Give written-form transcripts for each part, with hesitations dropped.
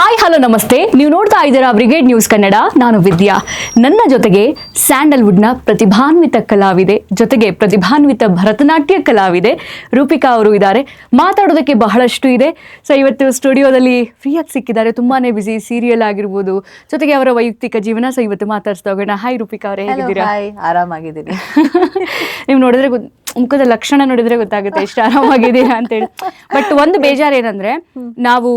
Hi hello ನಮಸ್ತೆ. ನೀವು ನೋಡ್ತಾ ಇದ್ದೀರಾ ಬ್ರಿಗೇಡ್ ನ್ಯೂಸ್ ಕನ್ನಡ. ನಾನು ವಿದ್ಯಾ. ನನ್ನ ಜೊತೆಗೆ ಸ್ಯಾಂಡಲ್ವುಡ್ನ ಪ್ರತಿಭಾನ್ವಿತ ಕಲಾವಿದೆ, ಜೊತೆಗೆ ಪ್ರತಿಭಾನ್ವಿತ ಭರತನಾಟ್ಯ ಕಲಾವಿದೆ ರೂಪಿಕಾ ಅವರು ಇದ್ದಾರೆ. ಮಾತಾಡೋದಕ್ಕೆ ಬಹಳಷ್ಟು ಇದೆ. ಸೊ ಇವತ್ತು ಸ್ಟುಡಿಯೋದಲ್ಲಿ ಫ್ರೀಯಾಗಿ ಸಿಕ್ಕಿದ್ದಾರೆ. ತುಂಬಾನೇ ಬಿಸಿ, ಸೀರಿಯಲ್ ಆಗಿರ್ಬೋದು, ಜೊತೆಗೆ ಅವರ ವೈಯಕ್ತಿಕ ಜೀವನ. ಸೊ ಇವತ್ತು ಮಾತಾಡ್ಸ್ತಾ ಹೋಗೋಣ. ಹಾಯ್ ರೂಪಿಕಾ ಅವರೇ, ಹೇಗಿದ್ದೀರಾ? ಆರಾಮಾಗಿದ್ದೀನಿ. ನೀವು ನೋಡಿದ್ರೆ ಮುಖದ ಲಕ್ಷಣ ನೋಡಿದ್ರೆ ಗೊತ್ತಾಗುತ್ತೆ ಎಷ್ಟು ಆರಾಮಾಗಿದ್ದೀರಾ ಅಂತೇಳಿ. ಬಟ್ ಒಂದು ಬೇಜಾರು ಏನಂದ್ರೆ, ನಾವು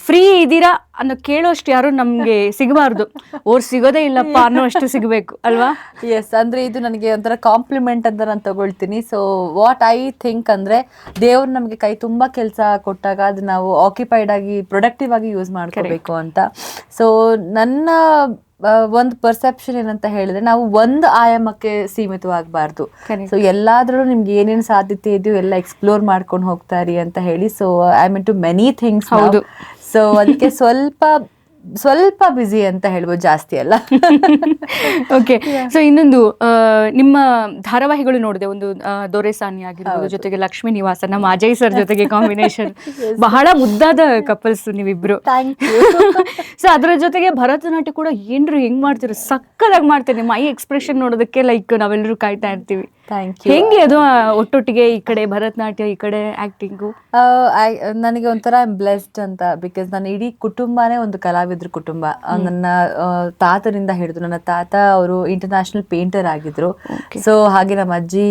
ಫ್ರೀ ಇದ್ದೀರಾ ಅನ್ನೋ ಕೇಳೋಷ್ಟು ಯಾರು ನಮ್ಗೆ ಸಿಗಬಾರ್ದು. ಅವ್ರು ಸಿಗೋದೇ ಇಲ್ಲಪ್ಪ ಅನ್ನೋ ಅಷ್ಟು ಸಿಗಬೇಕು ಅಲ್ವಾ? ಎಸ್, ಅಂದ್ರೆ ಇದು ನನಗೆ ಒಂಥರ ಕಾಂಪ್ಲಿಮೆಂಟ್ ಅಂತ ನಾನು ತಗೊಳ್ತೀನಿ. ಸೊ ವಾಟ್ ಐ ಥಿಂಕ್ ಅಂದ್ರೆ, ದೇವ್ರು ನಮಗೆ ಕೈ ತುಂಬಾ ಕೆಲಸ ಕೊಟ್ಟಾಗ ಅದು ನಾವು ಆಕ್ಯುಪೈಡ್ ಆಗಿ ಪ್ರೊಡಕ್ಟಿವ್ ಆಗಿ ಯೂಸ್ ಮಾಡ್ಕೋಬೇಕು ಅಂತ. ಸೊ ನನ್ನ ಒಂದು ಪರ್ಸೆಪ್ಷನ್ ಏನಂತ ಹೇಳಿದ್ರೆ, ನಾವು ಒಂದು ಆಯಾಮಕ್ಕೆ ಸೀಮಿತವಾಗಬಾರ್ದು. ಸೊ ಎಲ್ಲಾದ್ರೂ ನಿಮ್ಗೆ ಏನೇನು ಸಾಧ್ಯತೆ ಇದೆಯೋ ಎಲ್ಲ ಎಕ್ಸ್ಪ್ಲೋರ್ ಮಾಡ್ಕೊಂಡು ಹೋಗ್ತಾರಿ ಅಂತ ಹೇಳಿ. So I mean too many things. So ಅದಕ್ಕೆ ಸ್ವಲ್ಪ ಬಿಸಿ ಅಂತ ಹೇಳ್ಬೋದು, ಜಾಸ್ತಿ ಅಲ್ಲ. ಓಕೆ. ಸೊ ಇನ್ನೊಂದು, ನಿಮ್ಮ ಧಾರಾವಾಹಿಗಳು ನೋಡಿದೆ. ಒಂದು ದೊರೆಸಾನಿ ಆಗಿರ್ಬೋದು, ಜೊತೆಗೆ ಲಕ್ಷ್ಮೀ ನಿವಾಸ, ನಮ್ಮ ಅಜಯ್ ಸರ್ ಜೊತೆಗೆ ಕಾಂಬಿನೇಷನ್. ಬಹಳ ಮುದ್ದಾದ ಕಪಲ್ಸ್ ನೀವಿಬ್ರು. ಸೊ ಅದ್ರ ಜೊತೆಗೆ ಭರತನಾಟ್ಯ ಕೂಡ ಏನ್ರು ಹೆಂಗ್ ಮಾಡ್ತೀರ, ಸಕ್ಕದಾಗಿ ಮಾಡ್ತೀರಿ. ನಿಮ್ಮ ಐ ಎಕ್ಸ್ಪ್ರೆಷನ್ ನೋಡೋದಕ್ಕೆ ಲೈಕ್ ನಾವೆಲ್ಲರೂ ಕಾಯ್ತಾ ಇರ್ತೀವಿ. ಹೆಂಗೆ ಅದು ಒಟ್ಟೊಟ್ಟಿಗೆ ಈ ಕಡೆ ಭರತನಾಟ್ಯ, ಈ ಕಡೆ ಆಕ್ಟಿಂಗು? ನನಗೆ ಒಂಥರ ಬ್ಲೆಸ್ಡ್ ಅಂತ, ಬಿಕಾಸ್ ನನ್ನ ಇಡೀ ಕುಟುಂಬನೇ ಒಂದು ಕಲಾವಿದ್ರ ಕುಟುಂಬ. ನನ್ನ ತಾತನಿಂದ ಹಿಡಿದು, ನನ್ನ ತಾತ ಅವರು ಇಂಟರ್ನ್ಯಾಷನಲ್ ಪೇಂಟರ್ ಆಗಿದ್ರು. ಸೊ ಹಾಗೆ ನಮ್ಮ ಅಜ್ಜಿ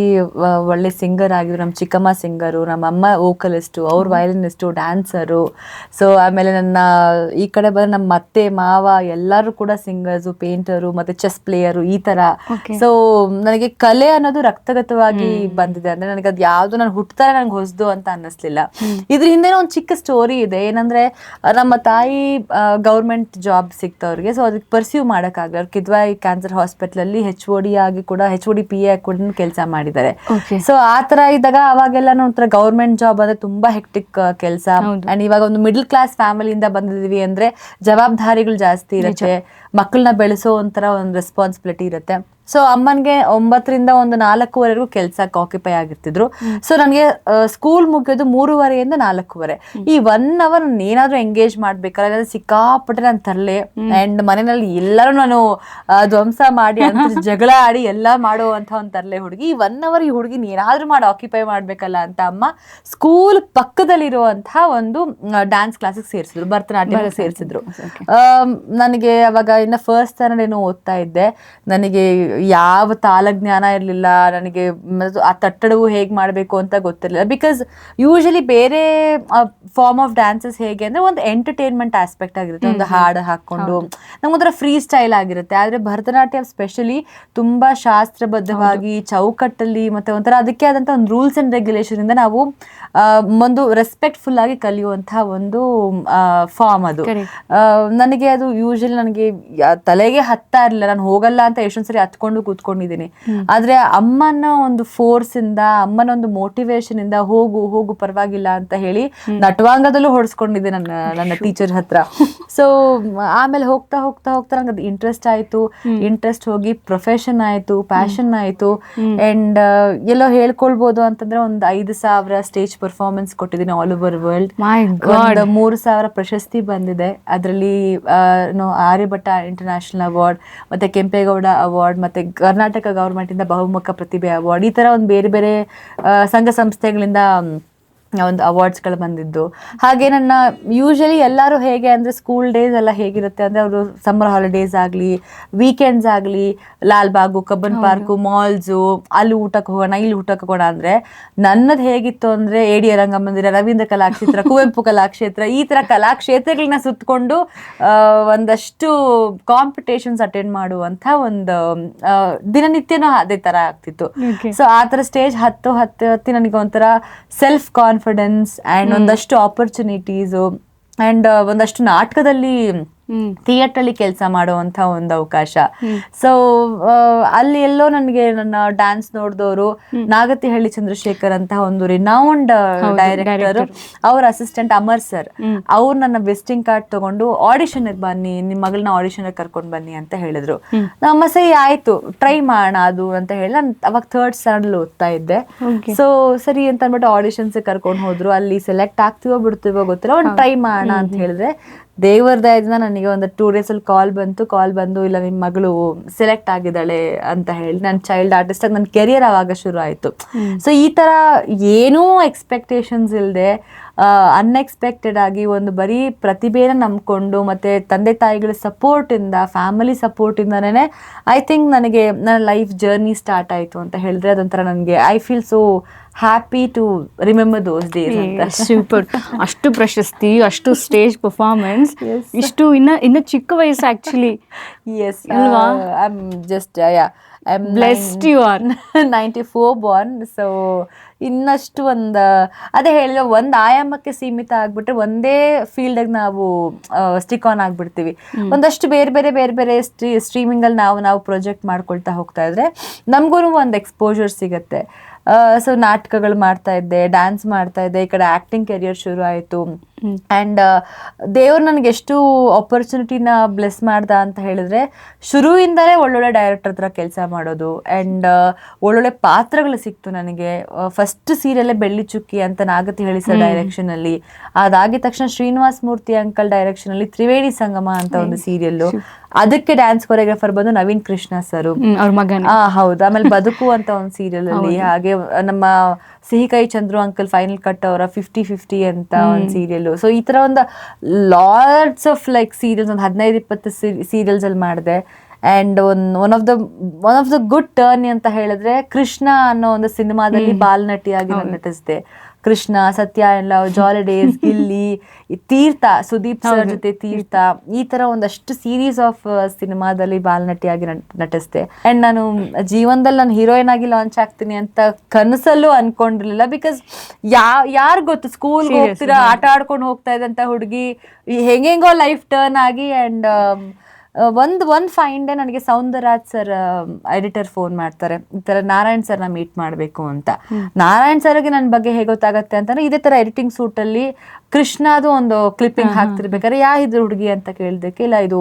ಒಳ್ಳೆ ಸಿಂಗರ್ ಆಗಿದ್ರು, ನಮ್ಮ ಚಿಕ್ಕಮ್ಮ ಸಿಂಗರು, ನಮ್ಮ ಅಮ್ಮ ವೋಕಲಿಸ್ಟು, ಅವ್ರು ವಯಲಿನಿಸ್ಟು, ಡ್ಯಾನ್ಸರು. ಸೊ ಆಮೇಲೆ ನನ್ನ ಈ ಕಡೆ ಬಂದ ನಮ್ಮ ಅತ್ತೆ ಮಾವ ಎಲ್ಲರೂ ಕೂಡ ಸಿಂಗರ್ಸು, ಪೇಂಟರು, ಮತ್ತೆ ಚೆಸ್ ಪ್ಲೇಯರು, ಈ ತರ. ಸೊ ನನಗೆ ಕಲೆ ಅನ್ನೋದು ರಕ್ತಗತವಾಗಿ ಬಂದಿದೆ. ಅಂದ್ರೆ ನನಗೆ ಅದು ಯಾವ್ದು ನಾನು ಹುಟ್ಟತಾರೆ ನಂಗೆ ಹೊಸದು ಅಂತ ಅನ್ನಿಸ್ಲಿಲ್ಲ. ಇದ್ರ ಹಿಂದೆನೂ ಒಂದು ಚಿಕ್ಕ ಸ್ಟೋರಿ ಇದೆ. ಏನಂದ್ರೆ, ನಮ್ಮ ತಾಯಿ ಗೌರ್ಮೆಂಟ್ ಜಾಬ್ ಸಿಕ್ತವ್ರಿಗೆ. ಸೊ ಅದಕ್ಕೆ ಪರ್ಸ್ಯೂ ಮಾಡೋಕ್ಕಾಗಲ್ಲ. ಅವ್ರು ಕಿದ್ವಾಯಿ ಕ್ಯಾನ್ಸರ್ ಹಾಸ್ಪಿಟಲ್ ಅಲ್ಲಿ HOD ಆಗಿ ಕೂಡ, HOD PA ಆಗಿ ಕೂಡ ಕೆಲಸ ಮಾಡಿದ್ದಾರೆ. ಸೊ ಆ ತರ ಇದ್ದಾಗ ಅವಾಗೆಲ್ಲ ಒಂಥರ ಗೌರ್ಮೆಂಟ್ ಜಾಬ್ ಅಂದ್ರೆ ತುಂಬಾ ಹೆಕ್ಟಿಕ್ ಕೆಲಸ. ಅಂಡ್ ಇವಾಗ ಒಂದು ಮಿಡಲ್ ಕ್ಲಾಸ್ ಫ್ಯಾಮಿಲಿಯಿಂದ ಬಂದಿದೀವಿ ಅಂದ್ರೆ ಜವಾಬ್ದಾರಿಗಳು ಜಾಸ್ತಿ ಇರುತ್ತೆ, ಮಕ್ಕಳನ್ನ ಬೆಳೆಸೋ ಒಂಥರ ಒಂದು ರೆಸ್ಪಾನ್ಸಿಬಿಲಿಟಿ ಇರುತ್ತೆ. ಸೊ ಅಮ್ಮನ್ಗೆ 9ರಿಂದ 4:15 ಕೆಲ್ಸಕ್ಕೆ ಆಕ್ಯುಪೈ ಆಗಿರ್ತಿದ್ರು. ಸೊ ನನಗೆ ಸ್ಕೂಲ್ ಮುಗಿಯೋದು 3:30 4:00. ಈ 1 hour ನಾನು ಏನಾದ್ರೂ ಎಂಗೇಜ್ ಮಾಡ್ಬೇಕಾದ್ರೆ ಸಿಕ್ಕಾಪಟ್ಟೆ ನಾನು ತರಲೆ. ಅಂಡ್ ಮನೆಯಲ್ಲಿ ಎಲ್ಲರೂ ನಾನು ಧ್ವಂಸ ಮಾಡಿ ಜಗಳ ಆಡಿ ಎಲ್ಲ ಮಾಡುವಂತ ಒಂದು ತರಲೆ ಹುಡುಗಿ. ಈ 1 hour ಈ ಹುಡುಗಿನ ಏನಾದ್ರೂ ಮಾಡಿ ಆಕ್ಯುಪೈ ಮಾಡ್ಬೇಕಲ್ಲ ಅಂತ ಅಮ್ಮ ಸ್ಕೂಲ್ ಪಕ್ಕದಲ್ಲಿರುವಂತಹ ಒಂದು ಡ್ಯಾನ್ಸ್ ಕ್ಲಾಸಿಗೆ ಸೇರಿಸಿದ್ರು, ಭರತನಾಟ್ಯ ಸೇರಿಸಿದ್ರು. ನನಗೆ ಅವಾಗ ಇನ್ನ ಫಸ್ಟ್ ಸ್ಟ್ಯಾಂಡರ್ಡ್ ಏನೋ ಓದ್ತಾ ಇದ್ದೆ. ನನಗೆ ಯಾವ ತಾಳಜ್ಞಾನ ಇರಲಿಲ್ಲ ನನಗೆ. ಆ ತಟ್ಟಡವು ಹೇಗೆ ಮಾಡಬೇಕು ಅಂತ ಗೊತ್ತಿರಲಿಲ್ಲ. ಬಿಕಾಸ್ ಯೂಶಲಿ ಬೇರೆ ಫಾರ್ಮ್ ಆಫ್ ಡ್ಯಾನ್ಸಸ್ ಹೇಗೆ ಅಂದ್ರೆ ಒಂದು ಎಂಟರ್ಟೈನ್ಮೆಂಟ್ ಆಸ್ಪೆಕ್ಟ್ ಆಗಿರುತ್ತೆ, ಒಂದು ಹಾಡು ಹಾಕೊಂಡು ನಮ್ಗೊಂಥರ ಫ್ರೀ ಸ್ಟೈಲ್ ಆಗಿರುತ್ತೆ. ಆದ್ರೆ ಭರತನಾಟ್ಯ ಸ್ಪೆಷಲಿ ತುಂಬಾ ಶಾಸ್ತ್ರಬದ್ಧವಾಗಿ ಚೌಕಟ್ಟಲ್ಲಿ, ಮತ್ತೆ ಒಂಥರ ಅದಕ್ಕೆ ಆದಂತ ಒಂದು ರೂಲ್ಸ್ ಅಂಡ್ ರೆಗ್ಯುಲೇಷನ್ ಇಂದ ನಾವು ಒಂದು ರೆಸ್ಪೆಕ್ಟ್ಫುಲ್ ಆಗಿ ಕಲಿಯುವಂತಹ ಒಂದು ಫಾರ್ಮ್ ಅದು. ನನಗೆ ಅದು ಯೂಶಲಿ ನನಗೆ ತಲೆಗೆ ಹತ್ತಾ ಇರಲಿಲ್ಲ. ನಾನು ಹೋಗಲ್ಲ ಅಂತ ಎಷ್ಟೊಂದ್ಸರಿ ಹತ್ಕೊಂಡು ಕೂತ್ಕೊಂಡಿದ್ದೀನಿ. ಆದ್ರೆ ಅಮ್ಮನ ಒಂದು ಫೋರ್ಸ್ ಇಂದ, ಅಮ್ಮನ ಒಂದು ಮೋಟಿವೇಶನ್ ಇಂದ ಹೋಗು ಪರವಾಗಿಲ್ಲ ಅಂತ ಹೇಳಿ ನಟವಾಂಗದಲ್ಲೂ ಹೊಡ್ಸ್ಕೊಂಡಿದ್ದೆ ನನ್ನ ಟೀಚರ್ ಹತ್ರ. ಸೊ ಆಮೇಲೆ ಹೋಗ್ತಾ ನಂಗೆ ಅದು ಇಂಟ್ರೆಸ್ಟ್ ಆಯ್ತು. ಇಂಟ್ರೆಸ್ಟ್ ಹೋಗಿ ಪ್ರೊಫೆಷನ್ ಆಯ್ತು, ಪ್ಯಾಷನ್ ಆಯ್ತು. ಅಂಡ್ ಎಲ್ಲೋ ಹೇಳ್ಕೊಳ್ಬೋದು ಅಂತಂದ್ರೆ ಒಂದು 5,000 ಸ್ಟೇಜ್ ಪರ್ಫಾರ್ಮೆನ್ಸ್ ಕೊಟ್ಟಿದ್ದೀನಿ ಆಲ್ ಓವರ್ ವರ್ಲ್ಡ್. ಒಂದು 3,000 ಪ್ರಶಸ್ತಿ ಬಂದಿದೆ. ಅದರಲ್ಲಿ ಆರ್ಯಭಟ್ಟ ಇಂಟರ್ನ್ಯಾಷನಲ್ ಅವಾರ್ಡ್, ಮತ್ತೆ ಕೆಂಪೇಗೌಡ ಅವಾರ್ಡ್, ಮತ್ತೆ ಕರ್ನಾಟಕ ಗವರ್ಮೆಂಟ್ ಇಂದ ಬಹುಮುಖ ಪ್ರತಿಭೆ ಅವಾರ್ಡ್, ಈ ತರ ಒಂದು ಬೇರೆ ಬೇರೆ ಸಂಘ ಸಂಸ್ಥೆಗಳಿಂದ ಒಂದು ಅವಾರ್ಡ್ಸ್ಗಳು ಬಂದಿದ್ದು. ಹಾಗೆ ನನ್ನ ಯೂಶಲಿ ಎಲ್ಲರೂ ಹೇಗೆ ಅಂದರೆ, ಸ್ಕೂಲ್ ಡೇಸ್ ಎಲ್ಲ ಹೇಗಿರುತ್ತೆ ಅಂದರೆ, ಅವರು ಸಮ್ಮರ್ ಹಾಲಿಡೇಸ್ ಆಗಲಿ, ವೀಕೆಂಡ್ಸ್ ಆಗಲಿ, ಲಾಲ್ಬಾಗು, ಕಬ್ಬನ್ ಪಾರ್ಕು, ಮಾಲ್ಸು, ಅಲ್ಲಿ ಊಟಕ್ಕೆ ಹೋಗೋಣ, ಇಲ್ಲಿ ಊಟಕ್ಕೆ ಹೋಗೋಣ ಅಂದರೆ, ನನ್ನದು ಹೇಗಿತ್ತು ಅಂದರೆ ADA ರಂಗಮಂದಿರ, ರವೀಂದ್ರ ಕಲಾಕ್ಷೇತ್ರ, ಕುವೆಂಪು ಕಲಾಕ್ಷೇತ್ರ, ಈ ಥರ ಕಲಾಕ್ಷೇತ್ರಗಳನ್ನ ಸುತ್ತಕೊಂಡು ಒಂದಷ್ಟು ಕಾಂಪಿಟೇಷನ್ಸ್ ಅಟೆಂಡ್ ಮಾಡುವಂಥ ಒಂದು ದಿನನಿತ್ಯನೂ ಅದೇ ಥರ ಆಗ್ತಿತ್ತು. ಸೊ ಆ ಥರ ಸ್ಟೇಜ್ ಹತ್ತಿ ನನಗೆ ಒಂಥರ ಸೆಲ್ಫ್ ಕಾನ್ಫಿಡೆನ್ಸ್ ಅಂಡ್ ಒಂದಷ್ಟು ಆಪರ್ಚುನಿಟೀಸು ಅಂಡ್ ಒಂದಷ್ಟು ನಾಟಕದಲ್ಲಿ ಥಿಯೇಟರ್ ಅಲ್ಲಿ ಕೆಲಸ ಮಾಡುವಂತ ಒಂದು ಅವಕಾಶ. ಸೊ ಅಲ್ಲಿ ಎಲ್ಲೋ ನನಗೆ ನನ್ನ ಡ್ಯಾನ್ಸ್ ನೋಡಿದವರು ನಾಗತಿಹಳ್ಳಿ ಚಂದ್ರಶೇಖರ್ ಅಂತ ಒಂದು ರಿನೌಂಡ್ ಡೈರೆಕ್ಟರ್, ಅವ್ರ ಅಸಿಸ್ಟೆಂಟ್ ಅಮರ್ ಸರ್, ಅವ್ರು ನನ್ನ ವಿಸಿಟಿಂಗ್ ಕಾರ್ಡ್ ತಗೊಂಡು ಆಡಿಷನ್ ಬನ್ನಿ, ನಿಮ್ ಮಗಳನ್ನ ಆಡಿಷನ್ ಕರ್ಕೊಂಡ್ ಬನ್ನಿ ಅಂತ ಹೇಳಿದ್ರು. ನಮ್ಮ ಸರಿ ಆಯ್ತು ಟ್ರೈ ಮಾಡೋಣ ಅದು ಅಂತ ಹೇಳಿ ನಾನು ಅವಾಗ 3rd ಸ್ಟ್ಯಾಂಡರ್ಡ್ ಓದ್ತಾ ಇದ್ದೆ. ಸೊ ಸರಿ ಅಂತ ಅಂದ್ಬಿಟ್ಟು ಆಡಿಷನ್ಸ್ ಕರ್ಕೊಂಡು ಹೋದ್ರು. ಅಲ್ಲಿ ಸೆಲೆಕ್ಟ್ ಆಗ್ತೀವೋ ಬಿಡ್ತೀವೋ ಗೊತ್ತಿಲ್ಲ, ಒಂದು ಟ್ರೈ ಮಾಡೋಣ ಅಂತ ಹೇಳಿದ್ರೆ ದೇವರ ದಯದಿಂದ ನನಗೆ ಒಂದು 2 days ಅಲ್ಲಿ ಕಾಲ್ ಬಂದು ಇಲ್ಲ ನಿಮ್ಮ ಮಗಳು ಸೆಲೆಕ್ಟ್ ಆಗಿದ್ದಾಳೆ ಅಂತ ಹೇಳಿ ನಾನು ಚೈಲ್ಡ್ ಆರ್ಟಿಸ್ಟ್ ಆಗಿ ನನ್ನ ಕೆರಿಯರ್ ಆವಾಗ ಶುರು ಆಯ್ತು. ಸೊ ಈ ತರ ಏನೂ ಎಕ್ಸ್ಪೆಕ್ಟೇಷನ್ಸ್ ಇಲ್ಲದೆ ಅನ್ಎಕ್ಸ್ಪೆಕ್ಟೆಡ್ ಆಗಿ ಒಂದು ಬರೀ ಪ್ರತಿಭೆನ ನಂಬ್ಕೊಂಡು ಮತ್ತೆ ತಂದೆ ತಾಯಿಗಳ ಸಪೋರ್ಟ್ ಇಂದ, ಫ್ಯಾಮಿಲಿ ಸಪೋರ್ಟ್ ಇಂದಾನೇ ಐ ಥಿಂಕ್ ನನಗೆ ನನ್ನ ಲೈಫ್ ಜರ್ನಿ ಸ್ಟಾರ್ಟ್ ಆಯ್ತು ಅಂತ ಹೇಳಿದ್ರೆ ಅದೊಂಥರ ನನಗೆ I feel so happy to remember those days ಅಂತ. ಸೂಪರ್. ಅಷ್ಟು ಪ್ರಶಸ್ತಿ, ಅಷ್ಟು ಸ್ಟೇಜ್ ಪರ್ಫಾರ್ಮೆನ್ಸ್, ಇಷ್ಟು ಇನ್ನ ಚಿಕ್ಕ ವಯಸ್ಸು actually. Yes, I'm just I'm blessed you are. 94 born. So ಇನ್ನಷ್ಟು ಅದೇ ಹೇಳಿದ್ರೆ ಒಂದು ಆಯಾಮಕ್ಕೆ ಸೀಮಿತ ಆಗ್ಬಿಟ್ರೆ ಒಂದೇ ಫೀಲ್ಡ್ ನಾವು ಸ್ಟಿಕ್ ಆನ್ ಆಗ್ಬಿಡ್ತೀವಿ. ಒಂದಷ್ಟು ಬೇರೆ ಬೇರೆ ಸ್ಟ್ರೀಮಿಂಗ್ ಅಲ್ಲಿ ನಾವು ಪ್ರೊಜೆಕ್ಟ್ ಮಾಡ್ಕೊಳ್ತಾ ಹೋಗ್ತಾ ಇದ್ರೆ ನಮಗೂ ಒಂದು ಎಕ್ಸ್ಪೋಜರ್ ಸಿಗತ್ತೆ. ಸೊ ನಾಟಕಗಳು ಮಾಡ್ತಾ ಇದ್ದೆ, ಡ್ಯಾನ್ಸ್ ಮಾಡ್ತಾ ಇದ್ದೆ, ಈ ಕಡೆ ಆಕ್ಟಿಂಗ್ ಕೆರಿಯರ್ ಶುರು ಆಯ್ತು. ಅಂಡ್ ದೇವ್ರು ನನಗೆ ಎಷ್ಟು ಆಪರ್ಚುನಿಟಿನ ಬ್ಲೆಸ್ ಮಾಡ್ದ ಅಂತ ಹೇಳಿದ್ರೆ ಶುರುವಿಂದಲೇ ಒಳ್ಳೊಳ್ಳೆ ಡೈರೆಕ್ಟರ್ ಹತ್ರ ಕೆಲಸ ಮಾಡೋದು ಅಂಡ್ ಒಳ್ಳೊಳ್ಳೆ ಪಾತ್ರಗಳು ಸಿಕ್ತು ನನಗೆ. ಫಸ್ಟ್ ಸೀರಿಯಲ್ಲೇ ಬೆಳ್ಳಿ ಚುಕ್ಕಿ ಅಂತ ನಾಗತಿಹಳ್ಳಿ ಸರ್ ಡೈರೆಕ್ಷನ್ ಅಲ್ಲಿ, ಅದಾಗಿದ ತಕ್ಷಣ ಶ್ರೀನಿವಾಸ್ ಮೂರ್ತಿ ಅಂಕಲ್ ಡೈರೆಕ್ಷನ್ ಅಲ್ಲಿ ತ್ರಿವೇಣಿ ಸಂಗಮ ಅಂತ ಒಂದು ಸೀರಿಯಲ್, ಅದಕ್ಕೆ ಡ್ಯಾನ್ಸ್ ಕೊರಿಯೋಗ್ರಾಫರ್ ಬಂದು ನವೀನ್ ಕೃಷ್ಣ ಸರ್, ಅವ್ರ ಮಗನ. ಹೌದು. ಆಮೇಲೆ ಬದುಕು ಅಂತ ಒಂದು ಸೀರಿಯಲ್ ಅಲ್ಲಿ, ಹಾಗೆ ನಮ್ಮ ಸಿಹಿಕೈ ಚಂದ್ರು ಅಂಕಲ್ ಫೈನಲ್ ಕಟ್ ಅವರ 50-50 ಅಂತ ಒಂದು ಸೀರಿಯಲ್. ಸೊ ಈ ತರ ಒಂದು ಲಾಟ್ಸ್ ಆಫ್ ಲೈಕ್ ಸೀರಿಯಲ್ಸ್, ಒಂದು 15-20 ಸೀರಿಯಲ್ಸ್ ಅಲ್ಲಿ ಮಾಡಿದೆ. And one of the good turn ಅಂತ ಹೇಳಿದ್ರೆ ಕೃಷ್ಣ ಅನ್ನೋ ಒಂದು ಸಿನಿಮಾದಲ್ಲಿ ಬಾಲನಟಿಯಾಗಿ ನಾನು ನಟಿಸಿದೆ. Krishna, Satya and love, jolly days, Gilli, Theertha, Sudeep sir ಜೊತೆ ತೀರ್ಥ, ಈ ತರ ಒಂದಷ್ಟು ಸೀರೀಸ್ ಆಫ್ ಸಿನಿಮಾದಲ್ಲಿ ಬಾಲನಟಿಯಾಗಿ ನಟಿಸಿದೆ. ಅಂಡ್ ನಾನು ಜೀವನದಲ್ಲಿ ನಾನು ಹೀರೋಯಿನ್ ಆಗಿ ಲಾಂಚ್ ಆಗ್ತೀನಿ ಅಂತ ಕನಸಲ್ಲೂ ಅನ್ಕೊಂಡಿರ್ಲಿಲ್ಲ. ಬಿಕಾಸ್ ಯಾರು ಗೊತ್ತು, ಸ್ಕೂಲ್ ಹೋಗ್ತೀರಾ, ಆಟ ಆಡ್ಕೊಂಡು ಹೋಗ್ತಾ ಇದ್ದಂತ ಹುಡುಗಿ ಹೆಂಗೆಂಗೋ ಲೈಫ್ ಟರ್ನ್ ಆಗಿ. ಅಂಡ್ ಒಂದು ಫೈನ್ ಡೇ ನನಗೆ ಸೌಂದರರಾಜ್ ಸರ್ ಎಡಿಟರ್ ಫೋನ್ ಮಾಡ್ತಾರೆ, ಈ ತರ ನಾರಾಯಣ್ ಸರ್ನ ಮೀಟ್ ಮಾಡಬೇಕು ಅಂತ. ನಾರಾಯಣ್ ಸರ್ಗೆ ನನ್ನ ಬಗ್ಗೆ ಹೇಗೆ ಗೊತ್ತಾಗತ್ತೆ ಅಂತಂದ್ರೆ ಇದೇ ತರ ಎಡಿಟಿಂಗ್ ಸೂಟ್ ಅಲ್ಲಿ ಕೃಷ್ಣದು ಒಂದು ಕ್ಲಿಪ್ಪಿಂಗ್ ಹಾಕ್ತಿರ್ಬೇಕಾದ್ರೆ ಇದ್ರ ಹುಡುಗಿ ಅಂತ ಕೇಳಿದಕ್ಕೆ, ಇಲ್ಲ ಇದು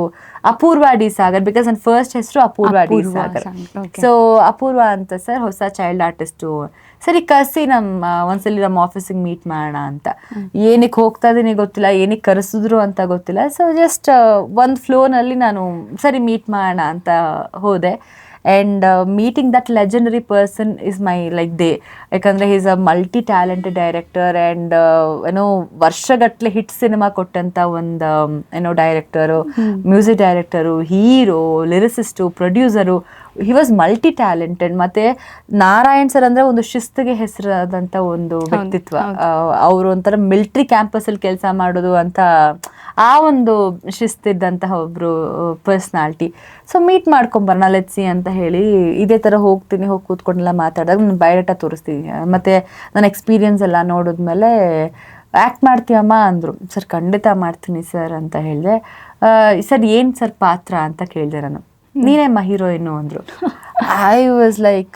ಅಪೂರ್ವ ಡಿ ಸಾಗರ್, ಬಿಕಾಸ್ ನನ್ನ ಫಸ್ಟ್ ಹೆಸರು ಅಪೂರ್ವ ಡಿ ಸಾಗರ್. ಸೊ ಅಪೂರ್ವ ಅಂತ ಸರ್, ಹೊಸ ಚೈಲ್ಡ್ ಆರ್ಟಿಸ್ಟು, ಸರಿ ಕರ್ಸಿ ಒಂದ್ಸಲಿ ನಮ್ಮ ಆಫೀಸಿಗೆ ಮೀಟ್ ಮಾಡೋಣ ಅಂತ. ಏನಕ್ಕೆ ಹೋಗ್ತಾ ಇದೀನಿ ಗೊತ್ತಿಲ್ಲ, ಏನಕ್ಕೆ ಕರೆಸಿದ್ರು ಅಂತ ಗೊತ್ತಿಲ್ಲ. ಸೊ ಜಸ್ಟ್ ಒಂದು ಫ್ಲೋನಲ್ಲಿ ನಾನು ಸರಿ ಮೀಟ್ ಮಾಡೋಣ ಅಂತ ಹೋದೆ. And meeting that legendary person is my like day. ಯಾಕಂದರೆ is a multi talented director and ವರ್ಷಗಟ್ಟಲೆ ಹಿಟ್ ಸಿನಿಮಾ ಕೊಟ್ಟಂಥ ಒಂದು director, music director, hero, lyricist, producer. He was multi talented. ಮತ್ತೆ ನಾರಾಯಣ್ ಸರ್ ಅಂದ್ರೆ ಒಂದು ಶಿಸ್ತಿಗೆ ಹೆಸರಾದಂಥ ಒಂದು ವ್ಯಕ್ತಿತ್ವ. ಅವರು ಒಂಥರ ಮಿಲಿಟರಿ ಕ್ಯಾಂಪಸ್ ಅಲ್ಲಿ ಕೆಲಸ ಮಾಡೋದು ಅಂತ ಆ ಒಂದು ಶಿಸ್ತಿದ್ದಂತಹ ಒಬ್ರು ಪರ್ಸ್ನಾಲಿಟಿ. ಸೊ ಮೀಟ್ ಮಾಡ್ಕೊಂಬರೋಣ ಲೆಟ್ಸಿ ಅಂತ ಹೇಳಿ ಇದೇ ಥರ ಹೋಗಿ ಕೂತ್ಕೊಂಡೆಲ್ಲ ಮಾತಾಡಿದಾಗ ನಾನು ಬಯೋಡೇಟಾ ತೋರಿಸ್ತೀನಿ, ಮತ್ತೆ ನನ್ನ ಎಕ್ಸ್ಪೀರಿಯನ್ಸ್ ಎಲ್ಲ ನೋಡಿದ್ಮೇಲೆ ಆ್ಯಕ್ಟ್ ಮಾಡ್ತೀಯಮ್ಮ ಅಂದರು. ಸರ್ ಖಂಡಿತ ಮಾಡ್ತೀನಿ ಸರ್ ಅಂತ ಹೇಳಿದೆ. ಸರ್ ಏನು ಸರ್ ಪಾತ್ರ ಅಂತ ಕೇಳಿದೆ ನಾನು. ನೀನೇಮ್ಮ ಹೀರೋಯಿನ್ನು ಅಂದರು. ಐ ವಾಸ್ ಲೈಕ್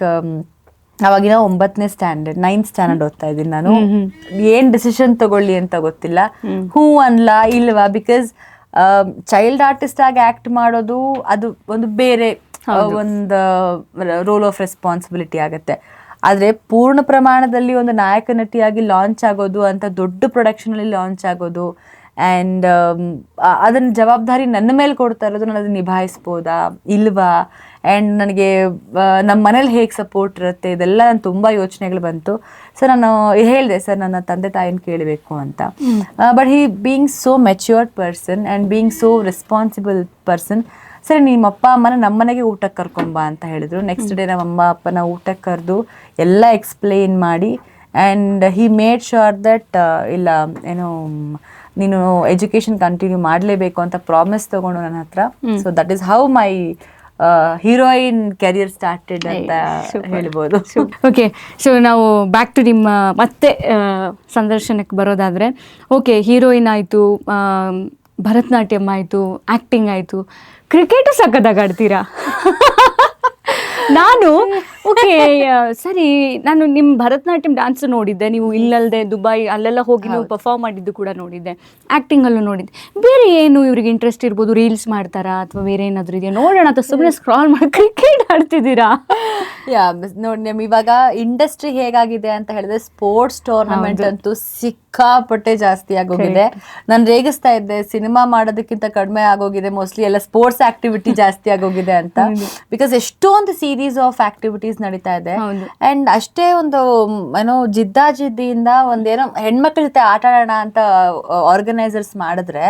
ಅವಾಗಿನ 9ನೇ ಸ್ಟ್ಯಾಂಡರ್ಡ್ 9th ಸ್ಟ್ಯಾಂಡರ್ಡ್ ಓದ್ತಾ ಇದ್ದೀನಿ ನಾನು. ಏನ್ ಡಿಸಿಷನ್ ತಗೊಳ್ಳಿ ಅಂತ ಗೊತ್ತಿಲ್ಲ. ಹೂ ಅನ್ಲ ಇಲ್ವಾ, ಬಿಕಾಸ್ ಚೈಲ್ಡ್ ಆರ್ಟಿಸ್ಟ್ ಆಗಿ ಆಕ್ಟ್ ಮಾಡೋದು ಅದು ಒಂದು ಬೇರೆ ಒಂದು ರೋಲ್ ಆಫ್ ರೆಸ್ಪಾನ್ಸಿಬಿಲಿಟಿ ಆಗುತ್ತೆ. ಆದರೆ ಪೂರ್ಣ ಪ್ರಮಾಣದಲ್ಲಿ ಒಂದು ನಾಯಕ ನಟಿಯಾಗಿ ಲಾಂಚ್ ಆಗೋದು ಅಂತ ದೊಡ್ಡ ಪ್ರೊಡಕ್ಷನಲ್ಲಿ ಲಾಂಚ್ ಆಗೋದು ಆ್ಯಂಡ್ ಅದನ್ನ ಜವಾಬ್ದಾರಿ ನನ್ನ ಮೇಲೆ ಕೊಡ್ತಾ ಇರೋದು, ನಾನು ಅದನ್ನ ನಿಭಾಯಿಸ್ಬೋದಾ ಇಲ್ವಾ, ಆ್ಯಂಡ್ ನನಗೆ ನಮ್ಮ ಮನೇಲಿ ಹೇಗೆ ಸಪೋರ್ಟ್ ಇರುತ್ತೆ, ಇದೆಲ್ಲ ನಾನು ತುಂಬ ಯೋಚನೆಗಳು ಬಂತು. ಸೊ ನಾನು ಹೇಳಿದೆ ಸರ್ ನನ್ನ ತಂದೆ ತಾಯಿನ ಕೇಳಬೇಕು ಅಂತ. But he being so matured person and being so responsible person, ಸರಿ ನಿಮ್ಮ ಅಪ್ಪ ಅಮ್ಮನ ನಮ್ಮನೆಗೆ ಊಟಕ್ಕೆ ಕರ್ಕೊಂಬ ಅಂತ ಹೇಳಿದರು. ನೆಕ್ಸ್ಟ್ ಡೇ ನಮ್ಮ ಅಮ್ಮ ಅಪ್ಪನ ಊಟಕ್ಕೆ ಕರೆದು ಎಲ್ಲ ಎಕ್ಸ್ಪ್ಲೇನ್ ಮಾಡಿ and he made sure that ಇಲ್ಲ ನೀನು ಎಜುಕೇಶನ್ ಕಂಟಿನ್ಯೂ ಮಾಡಲೇಬೇಕು ಅಂತ ಪ್ರಾಮಿಸ್ ತಗೊಂಡು ನನ್ನ ಹತ್ರ. So that is how my heroine career started ಅಂತ ಹೇಳ್ಬೋದು. ಓಕೆ, ಸೊ ನಾವು ಬ್ಯಾಕ್ ಟು ನಿಮ್ಮ ಮತ್ತೆ ಸಂದರ್ಶನಕ್ಕೆ ಬರೋದಾದರೆ, ಓಕೆ ಹೀರೋಯಿನ್ ಆಯಿತು, ಭರತನಾಟ್ಯಂ ಆಯಿತು, ಆ್ಯಕ್ಟಿಂಗ್ ಆಯಿತು, ಕ್ರಿಕೆಟು ಸಖತ್ತಾಗಿ ಆಡ್ತೀರಾ. ನಾನು ಓಕೆ ಸರಿ, ನಾನು ನಿಮ್ಮ ಭರತನಾಟ್ಯಂ ಡ್ಯಾನ್ಸ್ ನೋಡಿದ್ದೆ, ನೀವು ಇಲ್ಲದೆ ದುಬೈ ಅಲ್ಲೆಲ್ಲ ಹೋಗಿ ನೀವು ಪರ್ಫಾರ್ಮ್ ಮಾಡಿದ್ದು ಕೂಡ ನೋಡಿದ್ದೆ, ಆ್ಯಕ್ಟಿಂಗಲ್ಲೂ ನೋಡಿದ್ದೆ. ಬೇರೆ ಏನು ಇವ್ರಿಗೆ ಇಂಟ್ರೆಸ್ಟ್ ಇರ್ಬೋದು, ರೀಲ್ಸ್ ಮಾಡ್ತಾರಾ ಅಥವಾ ಬೇರೆ ಏನಾದರೂ ಇದೆಯಾ ನೋಡೋಣ ಅಂತ ಸುಮ್ಮನೆ ಸ್ಕ್ರಾಲ್ ಮಾಡಿ ಕ್ರಿಕೆಟ್ ಆಡ್ತಿದ್ದೀರಾ? ನೋಡಿ ನಮ್ ಇವಾಗ ಇಂಡಸ್ಟ್ರಿ ಹೇಗಾಗಿದೆ ಅಂತ ಹೇಳಿದ್ರೆ ಸ್ಪೋರ್ಟ್ಸ್ ಟೂರ್ನಮೆಂಟ್ ಅಂತೂ ಸಿಕ್ಕಾಪಟ್ಟೆ ಜಾಸ್ತಿ ಆಗೋಗಿದೆ. ನಾನು ರೇಗಿಸ್ತಾ ಇದ್ದೆ ಸಿನಿಮಾ ಮಾಡೋದಕ್ಕಿಂತ ಕಡಿಮೆ ಆಗೋಗಿದೆ ಮೋಸ್ಟ್ಲಿ ಎಲ್ಲ ಸ್ಪೋರ್ಟ್ಸ್ ಆಕ್ಟಿವಿಟಿ ಜಾಸ್ತಿ ಆಗೋಗಿದೆ ಅಂತ. ಬಿಕಾಸ್ ಎಷ್ಟೊಂದು ಸೀರೀಸ್ ಆಫ್ ಆಕ್ಟಿವಿಟೀಸ್ ನಡೀತಾ ಇದೆ ಅಂಡ್ ಅಷ್ಟೇ ಒಂದು ಏನೋ ಜಿದ್ದಾಜಿದ್ದಿಯಿಂದ ಒಂದೇನೋ ಹೆಣ್ಮಕ್ಳ ಜೊತೆ ಆಟ ಆಡೋಣ ಅಂತ ಆರ್ಗನೈಸರ್ಸ್ ಮಾಡಿದ್ರೆ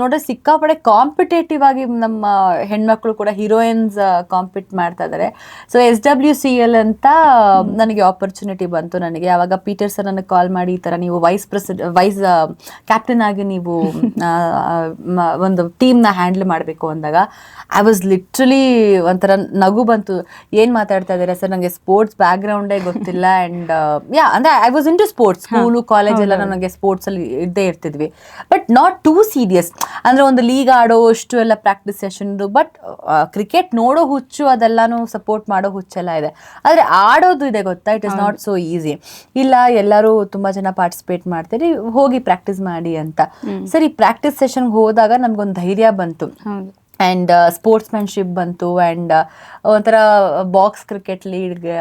ನೋಡ್ರೆ ಸಿಕ್ಕಾಪಟ್ಟೆ ಕಾಂಪಿಟೇಟಿವ್ ಆಗಿ ನಮ್ಮ ಹೆಣ್ಮಕ್ಳು ಕೂಡ ಹೀರೋಯಿನ್ಸ್ ಕಾಂಪಿಟ್ ಮಾಡ್ತಾ ಇದಾರೆ. ಸೊ SWCL ಅಂತ ನನಗೆ ಆಪರ್ಚುನಿಟಿ ಬಂತು. ನನಗೆ ಅವಾಗ ಪೀಟರ್ ಸರ್ ನನಗೆ ಕಾಲ್ ಮಾಡಿ ಈ ತರ ನೀವು ವೈಸ್ ಕ್ಯಾಪ್ಟನ್ ಆಗಿ ನೀವು ಒಂದು ಟೀಮ್ ನ ಹ್ಯಾಂಡಲ್ ಮಾಡಬೇಕು ಅಂದಾಗ ಐ ವಾಸ್ ಲಿಟ್ರಲಿ ಒಂಥರ ನಗು ಬಂತು. ಏನ್ ಮಾತಾಡ್ತಾ ಇದ್ದೀರಾ ಸರ್, ನನಗೆ ಸ್ಪೋರ್ಟ್ಸ್ ಬ್ಯಾಕ್ ಗ್ರೌಂಡೇ ಗೊತ್ತಿಲ್ಲ ಅಂಡ್ ಅಂದ್ರೆ I was into sports, school college ಎಲ್ಲ ನನಗೆ ಸ್ಪೋರ್ಟ್ಸ್ ಅಲ್ಲಿ ಇದ್ದೇ ಇರ್ತಿದ್ವಿ, ಬಟ್ ನಾಟ್ ಟೂ ಸೀರಿಯಸ್. ಅಂದ್ರೆ ಒಂದು ಲೀಗ್ ಆಡೋ ಅಷ್ಟು ಎಲ್ಲ ಪ್ರಾಕ್ಟೀಸ್ ಸೆಷನ್, ಬಟ್ ಕ್ರಿಕೆಟ್ ನೋಡೋ ಹುಚ್ಚು ಅದೆಲ್ಲಾನು ಸಪೋರ್ಟ್ ಮಾಡೋ ಹುಚ್ಚೆಲ್ಲ ಇದೆ, ಆದ್ರೆ ಆಡೋದು ಇದೆ ಗೊತ್ತಾ, it is not so easy. ಇಲ್ಲ ಎಲ್ಲರೂ ತುಂಬಾ ಜನ ಪಾರ್ಟಿಸಿಪೇಟ್ ಮಾಡ್ತೀರಿ, ಹೋಗಿ ಪ್ರಾಕ್ಟೀಸ್ ಮಾಡಿ ಅಂತ. ಸರಿ, ಪ್ರಾಕ್ಟೀಸ್ ಸೆಷನ್ಗೆ ಹೋದಾಗ ನಮ್ಗೊಂದು ಧೈರ್ಯ ಬಂತು ಆ್ಯಂಡ್ ಸ್ಪೋರ್ಟ್ಸ್ಮ್ಯಾನ್ಶಿಪ್ ಬಂತು ಆ್ಯಂಡ್ ಒಂಥರ ಬಾಕ್ಸ್ ಕ್ರಿಕೆಟ್ ಲೀಡ್ಗೆ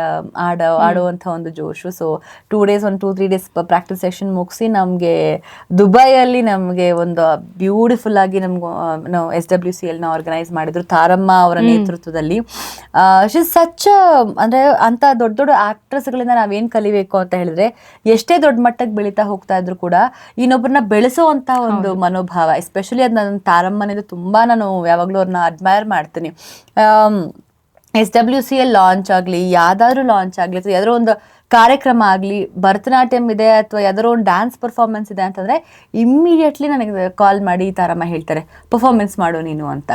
ಆಡುವಂಥ ಒಂದು ಜೋಶು. So 2 days 2-3 days practice session ಮುಗಿಸಿ ನಮಗೆ ದುಬೈಯಲ್ಲಿ ನಮಗೆ ಒಂದು ಬ್ಯೂಟಿಫುಲ್ ಆಗಿ ನಮ್ಗೆ ನಾವು SWCLನ ಆರ್ಗನೈಸ್ ಮಾಡಿದ್ರು ತಾರಮ್ಮ ಅವರ ನೇತೃತ್ವದಲ್ಲಿ. ಸಚ್ಚ ಅಂದರೆ ಅಂಥ ದೊಡ್ಡ ದೊಡ್ಡ ಆ್ಯಕ್ಟ್ರೆಸ್ಗಳಿಂದ ನಾವೇನು ಕಲಿಬೇಕು ಅಂತ ಹೇಳಿದ್ರೆ, ಎಷ್ಟೇ ದೊಡ್ಡ ಮಟ್ಟಕ್ಕೆ ಬೆಳೀತಾ ಹೋಗ್ತಾ ಇದ್ರು ಕೂಡ ಇನ್ನೊಬ್ಬರನ್ನ ಬೆಳೆಸೋವಂಥ ಒಂದು ಮನೋಭಾವ, ಎಸ್ಪೆಷಲಿ ಅದು ನನ್ನ ತಾರಮ್ಮನಿಂದ ತುಂಬ ನಾನು ಯಾವಾಗಲೂ ಅವ್ರನ್ನ ಅಡ್ಮೈರ್ ಮಾಡ್ತೀನಿ. SWCL ಲಾಂಚ್ ಆಗಲಿ, ಯಾವ್ದಾದ್ರು ಲಾಂಚ್ ಆಗಲಿ ಅಥವಾ ಯಾವ್ದಾದ್ರು ಒಂದು ಕಾರ್ಯಕ್ರಮ ಆಗಲಿ, ಭರತನಾಟ್ಯಂ ಇದೆ ಅಥವಾ ಯಾವ್ದಾದ್ರು ಒಂದು ಡ್ಯಾನ್ಸ್ ಪರ್ಫಾರ್ಮೆನ್ಸ್ ಇದೆ ಅಂತಂದ್ರೆ ಇಮ್ಮಿಡಿಯೇಟ್ಲಿ ನನಗೆ ಕಾಲ್ ಮಾಡಿ ಈ ತಾರಮ್ಮ ಹೇಳ್ತಾರೆ ಪರ್ಫಾರ್ಮೆನ್ಸ್ ಮಾಡು ನೀನು ಅಂತ.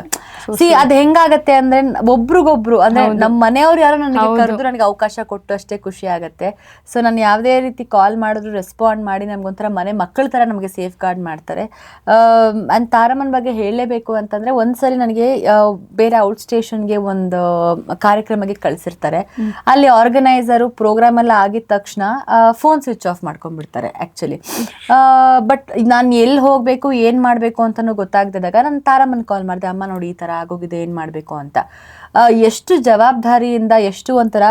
ಅದ್ ಹೆಂಗಾಗತ್ತೆ ಅಂದ್ರೆ ಒಬ್ರಿಗೊಬ್ರು ಅಂದ್ರೆ ನಮ್ಮ ಮನೆಯವ್ರು ಯಾರೋ ನನಗೆ ಕರೆದು ನನಗೆ ಅವಕಾಶ ಕೊಟ್ಟು ಅಷ್ಟೇ ಖುಷಿ ಆಗತ್ತೆ. ಸೊ ನಾನು ಯಾವುದೇ ರೀತಿ ಕಾಲ್ ಮಾಡಿದ್ರು ರೆಸ್ಪಾಂಡ್ ಮಾಡಿ ನಮ್ಗೊಂಥರ ಮನೆ ಮಕ್ಕಳ ತರ ನಮಗೆ ಸೇಫ್ ಗಾರ್ಡ್ ಮಾಡ್ತಾರೆ. ಅಂಡ್ ತಾರಮ್ಮನ ಬಗ್ಗೆ ಹೇಳಲೇಬೇಕು ಅಂತಂದ್ರೆ ಒಂದ್ಸರಿ ನನಗೆ ಬೇರೆ ಔಟ್ ಸ್ಟೇಷನ್ಗೆ ಒಂದು ಕಾರ್ಯಕ್ರಮಕ್ಕೆ ಕಳ್ಸಿರ್ತಾರೆ. ಅಲ್ಲಿ ಆರ್ಗನೈಸರು ಪ್ರೋಗ್ರಾಮ್ ಎಲ್ಲ ಆಗಿದ ತಕ್ಷಣ ಫೋನ್ ಸ್ವಿಚ್ ಆಫ್ ಮಾಡ್ಕೊಂಡ್ಬಿಡ್ತಾರೆ ಆಕ್ಚುಲಿ. ಬಟ್ ನಾನು ಎಲ್ಲಿ ಹೋಗ್ಬೇಕು ಏನ್ ಮಾಡ್ಬೇಕು ಅಂತಾನು ಗೊತ್ತಾಗ್ದಿದ್ದಾಗ ನಾನು ತಾರಮ್ಮನ್ ಕಾಲ್ ಮಾಡಿದೆ, ಅಮ್ಮ ನೋಡಿ ಈ ತರ ಆಗೋಗಿದೆ, ಏನ್ ಮಾಡ್ಬೇಕು ಅಂತ. ಎಷ್ಟು ಜವಾಬ್ದಾರಿಯಿಂದ, ಎಷ್ಟು ಒಂಥರ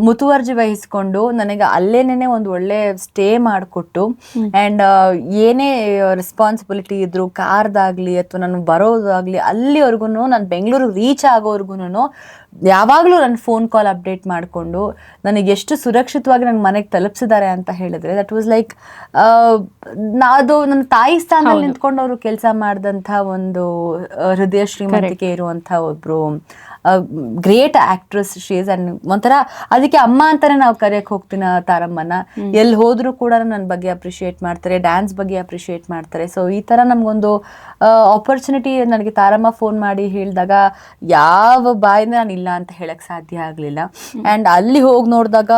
ಮುತುವರ್ಜಿ ವಹಿಸ್ಕೊಂಡು ನನಗೆ ಅಲ್ಲೇನೇ ಒಂದು ಒಳ್ಳೆ ಸ್ಟೇ ಮಾಡಿಕೊಟ್ಟು ಆ್ಯಂಡ್ ಏನೇ ರೆಸ್ಪಾನ್ಸಿಬಿಲಿಟಿ ಇದ್ರು ಕಾರ್ದಾಗ್ಲಿ ಅಥವಾ ನಾನು ಬರೋದಾಗ್ಲಿ ಅಲ್ಲಿವರೆಗೂ ನಾನು ಬೆಂಗಳೂರಿಗೆ ರೀಚ್ ಆಗೋವರೆಗೂ ಯಾವಾಗಲೂ ನನ್ನ ಫೋನ್ ಕಾಲ್ ಅಪ್ಡೇಟ್ ಮಾಡಿಕೊಂಡು ನನಗೆ ಎಷ್ಟು ಸುರಕ್ಷಿತವಾಗಿ ನನ್ನ ಮನೆಗೆ ತಲುಪಿಸಿದ್ದಾರೆ ಅಂತ ಹೇಳಿದ್ರೆ ದಟ್ ವಾಸ್ ಲೈಕ್ ಅದು ನನ್ನ ತಾಯಿ ಸ್ಥಾನದಲ್ಲಿ ನಿಂತ್ಕೊಂಡು ಅವರು ಕೆಲಸ ಮಾಡಿದಂಥ ಒಂದು ಹೃದಯ ಶ್ರೀಮಂತಿಕೆ ಇರುವಂಥ ಒಬ್ರು ಗ್ರೇಟ್ ಆಕ್ಟ್ರೆಸ್ ಶೀಸ್. ಅಂಡ್ ಒಂಥರ ಅದಕ್ಕೆ ಅಮ್ಮ ಅಂತಾನೆ ನಾವು ಕರೆಯಕ್ಕೆ ಹೋಗ್ತೀನಿ ತಾರಮ್ಮನ. ಎಲ್ಲಿ ಹೋದ್ರು ಕೂಡ ನನ್ನ ಬಗ್ಗೆ ಅಪ್ರಿಷಿಯೇಟ್ ಮಾಡ್ತಾರೆ, ಡ್ಯಾನ್ಸ್ ಬಗ್ಗೆ ಅಪ್ರಿಷಿಯೇಟ್ ಮಾಡ್ತಾರೆ. ಸೊ ಈ ತರ ನಮ್ಗೊಂದು ಆಪರ್ಚುನಿಟಿ ನನಗೆ ತಾರಮ್ಮ ಫೋನ್ ಮಾಡಿ ಹೇಳಿದಾಗ ಯಾವ ಬಾಯಿಂದ ನಾನು ಇಲ್ಲ ಅಂತ ಹೇಳಕ್ ಸಾಧ್ಯ ಆಗ್ಲಿಲ್ಲ. ಅಂಡ್ ಅಲ್ಲಿ ಹೋಗಿ ನೋಡಿದಾಗ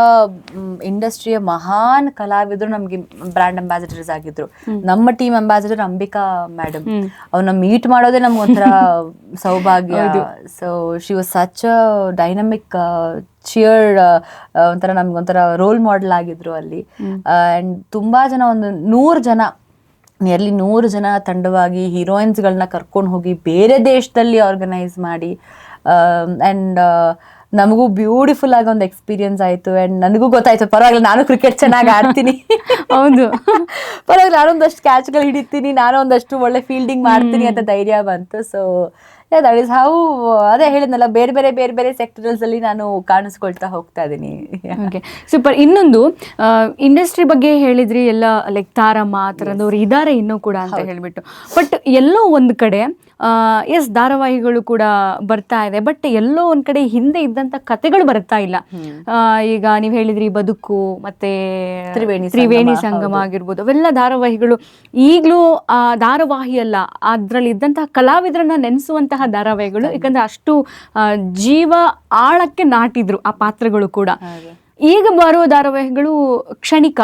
ಇಂಡಸ್ಟ್ರಿಯ ಮಹಾನ್ ಕಲಾವಿದರು ನಮ್ಗೆ ಬ್ರ್ಯಾಂಡ್ ಅಂಬಾಸಿಡರ್ಸ್ ಆಗಿದ್ರು. ನಮ್ಮ ಟೀಮ್ ಅಂಬಾಸಿಡರ್ ಅಂಬಿಕಾ ಮೇಡಮ್, ಅವ್ರನ್ನ ಮೀಟ್ ಮಾಡೋದೇ ನಮ್ಗೊಂಥರ ಸೌಭಾಗ್ಯ. So she was such a dynamic cheer, ಒಂಥರ ನಮ್ಗೊಂಥರ ರೋಲ್ ಮಾಡೆಲ್ ಆಗಿದ್ರು ಅಲ್ಲಿ. ಅಂಡ್ ತುಂಬಾ ಜನ, ಒಂದು 100 ಜನ, ನಿಯರ್ಲಿ 100 ಜನ ತಂಡವಾಗಿ ಹೀರೋಯಿನ್ಸ್ಗಳನ್ನ ಕರ್ಕೊಂಡು ಹೋಗಿ ಬೇರೆ ದೇಶದಲ್ಲಿ ಆರ್ಗನೈಸ್ ಮಾಡಿ ಆ್ಯಂಡ್ ನಮಗೂ ಬ್ಯೂಟಿಫುಲ್ ಆಗಿ ಒಂದು ಎಕ್ಸ್ಪೀರಿಯನ್ಸ್ ಆಯಿತು. ಆ್ಯಂಡ್ ನನಗೂ ಗೊತ್ತಾಯ್ತು ಪರವಾಗಿಲ್ಲ, ನಾನು ಕ್ರಿಕೆಟ್ ಚೆನ್ನಾಗಿ ಆಡ್ತೀನಿ, ಹೌದು ಪರವಾಗಿಲ್ಲ, ನಾನೊಂದಷ್ಟು ಕ್ಯಾಚ್ಗಳು ಹಿಡಿತೀನಿ, ನಾನು ಒಂದಷ್ಟು ಒಳ್ಳೆ ಫೀಲ್ಡಿಂಗ್ ಮಾಡ್ತೀನಿ ಅಂತ ಧೈರ್ಯ ಬಂತು. ಸೊ ದಟ್ ಇಸ್ ಹೌ, ಅದೇ ಹೇಳಿದ್ನಲ್ಲ, ಬೇರೆ ಬೇರೆ ಬೇರೆ ಬೇರೆ ಸೆಕ್ಟರ್ಸ್ ಅಲ್ಲಿ ನಾನು ಕಾಣಿಸ್ಕೊಳ್ತಾ ಹೋಗ್ತಾ ಇದ್ದೀನಿ. Okay, super. ಇನ್ನೊಂದು ಇಂಡಸ್ಟ್ರಿ ಬಗ್ಗೆ ಹೇಳಿದ್ರಿ, ಎಲ್ಲ ಲೈಕ್ ತಾರಮ್ಮ ಆ ಥರದವ್ರು ಇದ್ದಾರೆ ಇನ್ನೂ ಕೂಡ ಅಂತ ಹೇಳ್ಬಿಟ್ಟು. ಬಟ್ ಎಲ್ಲೋ ಒಂದು ಕಡೆ ಎಸ್ ಧಾರಾವಾಹಿಗಳು ಕೂಡ ಬರ್ತಾ ಇದೆ, ಬಟ್ ಎಲ್ಲೋ ಒಂದ್ ಕಡೆ ಹಿಂದೆ ಇದ್ದಂತ ಕಥೆಗಳು ಬರ್ತಾ ಇಲ್ಲ. ಈಗ ನೀವ್ ಹೇಳಿದ್ರಿ ಬದುಕು, ಮತ್ತೆ ತ್ರಿವೇಣಿ ಸಂಗಮ ಆಗಿರ್ಬೋದು, ಅವೆಲ್ಲ ಧಾರಾವಾಹಿಗಳು ಈಗಲೂ ಆ ಧಾರಾವಾಹಿ ಅಲ್ಲ, ಅದ್ರಲ್ಲಿ ಇದ್ದಂತಹ ಕಲಾವಿದರನ್ನ ನೆನೆಸುವಂತಹ ಧಾರಾವಾಹಿಗಳು. ಯಾಕಂದ್ರೆ ಅಷ್ಟು ಜೀವ ಆಳಕ್ಕೆ ನಾಟಿದ್ರು ಆ ಪಾತ್ರಗಳು ಕೂಡ. ಈಗ ಬರುವ ಧಾರಾವಾಹಿಗಳು ಕ್ಷಣಿಕ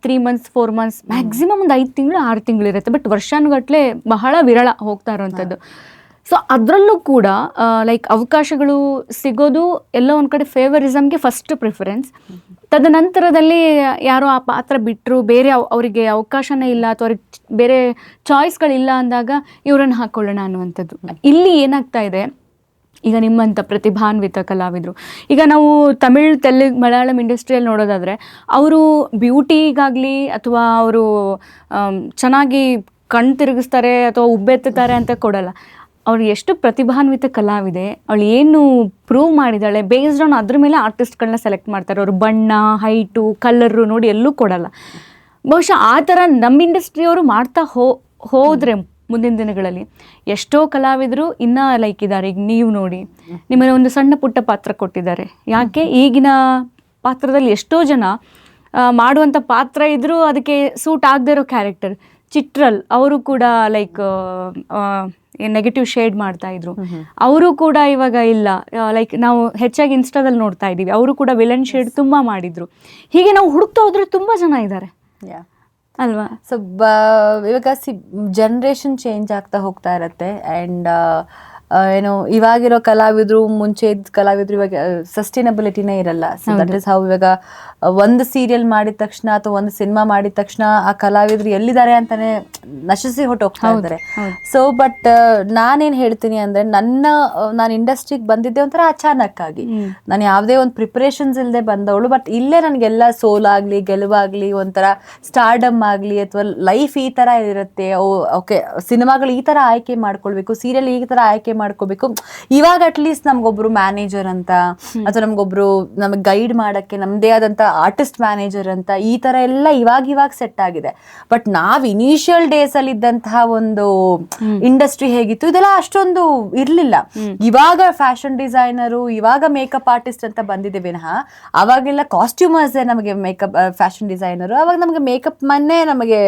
3 months 4 months ಮ್ಯಾಕ್ಸಿಮಮ್ ಒಂದು 5 ತಿಂಗಳು 6 ತಿಂಗಳು ಇರುತ್ತೆ. ಬಟ್ ವರ್ಷಾನುಗಟ್ಲೆ ಬಹಳ ವಿರಳ ಹೋಗ್ತಾ ಇರೋವಂಥದ್ದು. ಸೊ ಅದರಲ್ಲೂ ಕೂಡ ಲೈಕ್ ಅವಕಾಶಗಳು ಸಿಗೋದು ಎಲ್ಲೋ ಒಂದು ಕಡೆ ಫೇವರಿಸಮ್ಗೆ ಫಸ್ಟ್ ಪ್ರಿಫರೆನ್ಸ್. ತದನಂತರದಲ್ಲಿ ಯಾರೋ ಆ ಪಾತ್ರ ಬಿಟ್ಟರು, ಬೇರೆ ಅವರಿಗೆ ಅವಕಾಶನೇ ಇಲ್ಲ ಅಥವಾ ಅವ್ರಿಗೆ ಬೇರೆ ಚಾಯ್ಸ್ಗಳಿಲ್ಲ ಅಂದಾಗ ಇವರನ್ನು ಹಾಕೊಳ್ಳೋಣ ಅನ್ನುವಂಥದ್ದು. ಇಲ್ಲಿ ಏನಾಗ್ತಾ ಇದೆ, ಈಗ ನಿಮ್ಮಂಥ ಪ್ರತಿಭಾನ್ವಿತ ಕಲಾವಿದರು, ಈಗ ನಾವು ತಮಿಳ್ ತೆಲುಗು ಮಲಯಾಳಂ ಇಂಡಸ್ಟ್ರಿಯಲ್ಲಿ ನೋಡೋದಾದರೆ ಅವರು ಬ್ಯೂಟಿಗಾಗಲಿ ಅಥವಾ ಅವರು ಚೆನ್ನಾಗಿ ಕಣ್ ತಿರುಗಿಸ್ತಾರೆ ಅಥವಾ ಉಬ್ಬೆತ್ತುತ್ತಾರೆ ಅಂತ ಕೊಡಲ್ಲ. ಅವ್ರು ಎಷ್ಟು ಪ್ರತಿಭಾನ್ವಿತ ಕಲಾವಿದೆ, ಅವಳು ಏನು ಪ್ರೂವ್ ಮಾಡಿದ್ದಾಳೆ, ಬೇಸ್ಡ್ ಆನ್ ಅದ್ರ ಮೇಲೆ ಆರ್ಟಿಸ್ಟ್ಗಳನ್ನ ಸೆಲೆಕ್ಟ್ ಮಾಡ್ತಾರೆ. ಅವರು ಬಣ್ಣ, ಹೈಟು, ಕಲರು ನೋಡಿ ಎಲ್ಲೂ ಕೊಡಲ್ಲ. ಬಹುಶಃ ಆ ಥರ ನಮ್ಮ ಇಂಡಸ್ಟ್ರಿಯವರು ಮಾಡ್ತಾ ಹೋದರೆ ಮುಂದಿನ ದಿನಗಳಲ್ಲಿ ಎಷ್ಟೋ ಕಲಾವಿದರು ಇನ್ನೂ ಲೈಕ್ ಇದ್ದಾರೆ. ಈಗ ನೀವು ನೋಡಿ, ನಿಮ್ಮನ್ನು ಒಂದು ಸಣ್ಣ ಪುಟ್ಟ ಪಾತ್ರ ಕೊಟ್ಟಿದ್ದಾರೆ. ಯಾಕೆ ಈಗಿನ ಪಾತ್ರದಲ್ಲಿ ಎಷ್ಟೋ ಜನ ಮಾಡುವಂಥ ಪಾತ್ರ ಇದ್ದರೂ ಅದಕ್ಕೆ ಸೂಟ್ ಆಗದೇ ಇರೋ ಕ್ಯಾರೆಕ್ಟರ್. ಚಿಟ್ರಲ್ ಅವರು ಕೂಡ ಲೈಕ್ ನೆಗೆಟಿವ್ ಶೇಡ್ ಮಾಡ್ತಾ ಇದ್ರು. ಅವರು ಕೂಡ ಇವಾಗ ಇಲ್ಲ, ಲೈಕ್ ನಾವು ಹೆಚ್ಚಾಗಿ ಇನ್ಸ್ಟಾದಲ್ಲಿ ನೋಡ್ತಾ ಇದ್ದೀವಿ, ಅವರು ಕೂಡ ವಿಲನ್ ಶೇಡ್ ತುಂಬ ಮಾಡಿದ್ರು. ಹೀಗೆ ನಾವು ಹುಡುಕ್ತಾ ಹೋದ್ರೆ ತುಂಬ ಜನ ಇದ್ದಾರೆ ಅಲ್ವಾ? ಸೊ ಇವಾಗ ಜನ್ರೇಷನ್ ಚೇಂಜ್ ಆಗ್ತಾ ಹೋಗ್ತಾ ಇರತ್ತೆ. ಆ್ಯಂಡ್ ಏನು ಇವಾಗಿರೋ ಕಲಾವಿದರು ಮುಂಚೆ ಇದ್ದ ಕಲಾವಿದರು ಇವಾಗ ಸಸ್ಟೈನಬಿಲಿಟಿನೇ ಇರಲ್ಲ. ಸೊ ದಟ್ ಇಸ್ ಹೌ ಇವಾಗ ಒಂದು ಸೀರಿಯಲ್ ಮಾಡಿದ ತಕ್ಷಣ ಅಥವಾ ಒಂದು ಸಿನಿಮಾ ಮಾಡಿದ ತಕ್ಷಣ ಆ ಕಲಾವಿದರು ಎಲ್ಲಿದ್ದಾರೆ ಅಂತಾನೆ ನಶಿಸಿ ಹೊಟ್ಟೋಗ್ತಾ ಇದ್ದಾರೆ. ಸೊ ಬಟ್ ನಾನೇನು ಹೇಳ್ತೀನಿ ಅಂದರೆ ನಾನು ಇಂಡಸ್ಟ್ರಿಗೆ ಬಂದಿದ್ದೆ ಒಂಥರ ಅಚಾನಕ್ ಆಗಿ, ನಾನು ಯಾವುದೇ ಒಂದು ಪ್ರಿಪ್ರೇಷನ್ಸ್ ಇಲ್ಲದೆ ಬಂದವಳು. ಬಟ್ ಇಲ್ಲೇ ನನಗೆಲ್ಲ ಸೋಲಾಗಲಿ ಗೆಲುವಾಗಲಿ ಒಂಥರ ಸ್ಟಾರ್ಡಮ್ ಆಗಲಿ ಅಥವಾ ಲೈಫ್ ಈ ಥರ ಇರುತ್ತೆ, ಓಕೆ ಸಿನಿಮಾಗಳು ಈ ಥರ ಆಯ್ಕೆ ಮಾಡ್ಕೊಳ್ಬೇಕು, ಸೀರಿಯಲ್ ಈ ಥರ ಆಯ್ಕೆ ಮಾಡ್ಕೋಬೇಕು. ಇವಾಗ ಅಟ್ಲೀಸ್ಟ್ ನಮ್ಗೊಬ್ರು ಮ್ಯಾನೇಜರ್ ಅಂತ ಅಥವಾ ನಮಗೆ ಗೈಡ್ ಮಾಡಕ್ಕೆ ನಮ್ದೇ ಆದಂತ ಆರ್ಟಿಸ್ಟ್ ಮ್ಯಾನೇಜರ್ ಅಂತ ಈ ತರ ಎಲ್ಲ ಇವಾಗ ಸೆಟ್ ಆಗಿದೆ. ಬಟ್ ನಾವ್ ಇನಿಷಿಯಲ್ ಡೇಸ್ ಅಲ್ಲಿ ಇದ್ದಂತಹ ಒಂದು ಇಂಡಸ್ಟ್ರಿ ಹೇಗಿತ್ತು ಇದೆಲ್ಲ ಅಷ್ಟೊಂದು ಇರ್ಲಿಲ್ಲ. ಇವಾಗ ಫ್ಯಾಷನ್ ಡಿಸೈನರು, ಇವಾಗ ಮೇಕಪ್ ಆರ್ಟಿಸ್ಟ್ ಅಂತ ಬಂದಿದೆ ವಿನಃ ಅವಾಗೆಲ್ಲ ಕಾಸ್ಟ್ಯೂಮರ್ಸ್ ನಮಗೆ ಮೇಕಪ್ ಫ್ಯಾಷನ್ ಡಿಸೈನರು, ಅವಾಗ ನಮಗೆ ಮೇಕಪ್ ಮನ್ನೇ ನಮಗೆ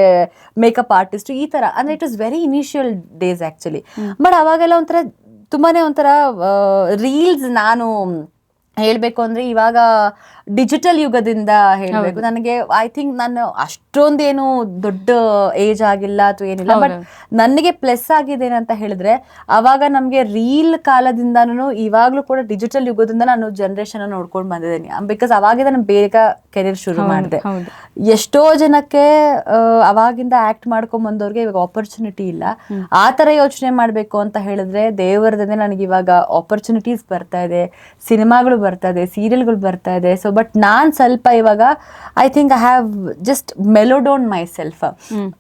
ಮೇಕಪ್ ಆರ್ಟಿಸ್ಟ್ ಈ ತರ ಅಂದ್ರೆ it was very initial days actually. But ಅವಾಗೆಲ್ಲ ತುಂಬಾನೇ ಒಂಥರ ರೀಲ್ಸ್ ನಾನು ಹೇಳ್ಬೇಕು ಅಂದ್ರೆ ಇವಾಗ ಡಿಜಿಟಲ್ ಯುಗದಿಂದ ಹೇಳ್ಬೇಕು, ನನಗೆ ಐ ಥಿಂಕ್ ನಾನು ಅಷ್ಟೊಂದೇನು ದೊಡ್ಡ ಏಜ್ ಆಗಿಲ್ಲ ಅಥವಾ ಏನಿಲ್ಲ. ಬಟ್ ನನಗೆ ಪ್ಲಸ್ ಆಗಿದೆ ಅಂತ ಹೇಳಿದ್ರೆ ಅವಾಗ ನಮ್ಗೆ ರೀಲ್ ಕಾಲದಿಂದನೂ ಇವಾಗ್ಲೂ ಕೂಡ ಡಿಜಿಟಲ್ ಯುಗದಿಂದ ನಾನು ಜನರೇಷನ್ ನೋಡ್ಕೊಂಡು ಬಂದಿದ್ದೀನಿ. ಬಿಕಾಸ್ ಅವಾಗಿಂದ ನಾನು ಬೇಗ ಕೆರಿಯರ್ ಶುರು ಮಾಡಿದೆ. ಎಷ್ಟೋ ಜನಕ್ಕೆ ಅವಾಗಿಂದ ಆಕ್ಟ್ ಮಾಡ್ಕೊಂಡ್ ಬಂದವ್ರಿಗೆ ಇವಾಗ ಆಪರ್ಚುನಿಟಿ ಇಲ್ಲ. ಆ ತರ ಯೋಚನೆ ಮಾಡ್ಬೇಕು ಅಂತ ಹೇಳಿದ್ರೆ ದೇವರದಿಂದ ನನಗೆ ಇವಾಗ ಆಪರ್ಚುನಿಟೀಸ್ ಬರ್ತಾ ಇದೆ, ಸಿನಿಮಾಗಳು ಬರ್ತಾ ಇದೆ, ಸೀರಿಯಲ್ಗಳು ಬರ್ತಾ ಇದೆ. ಸೊ ಬಟ್ ನಾನ್ ಸ್ವಲ್ಪ ಇವಾಗ I think I have just mellowed down myself.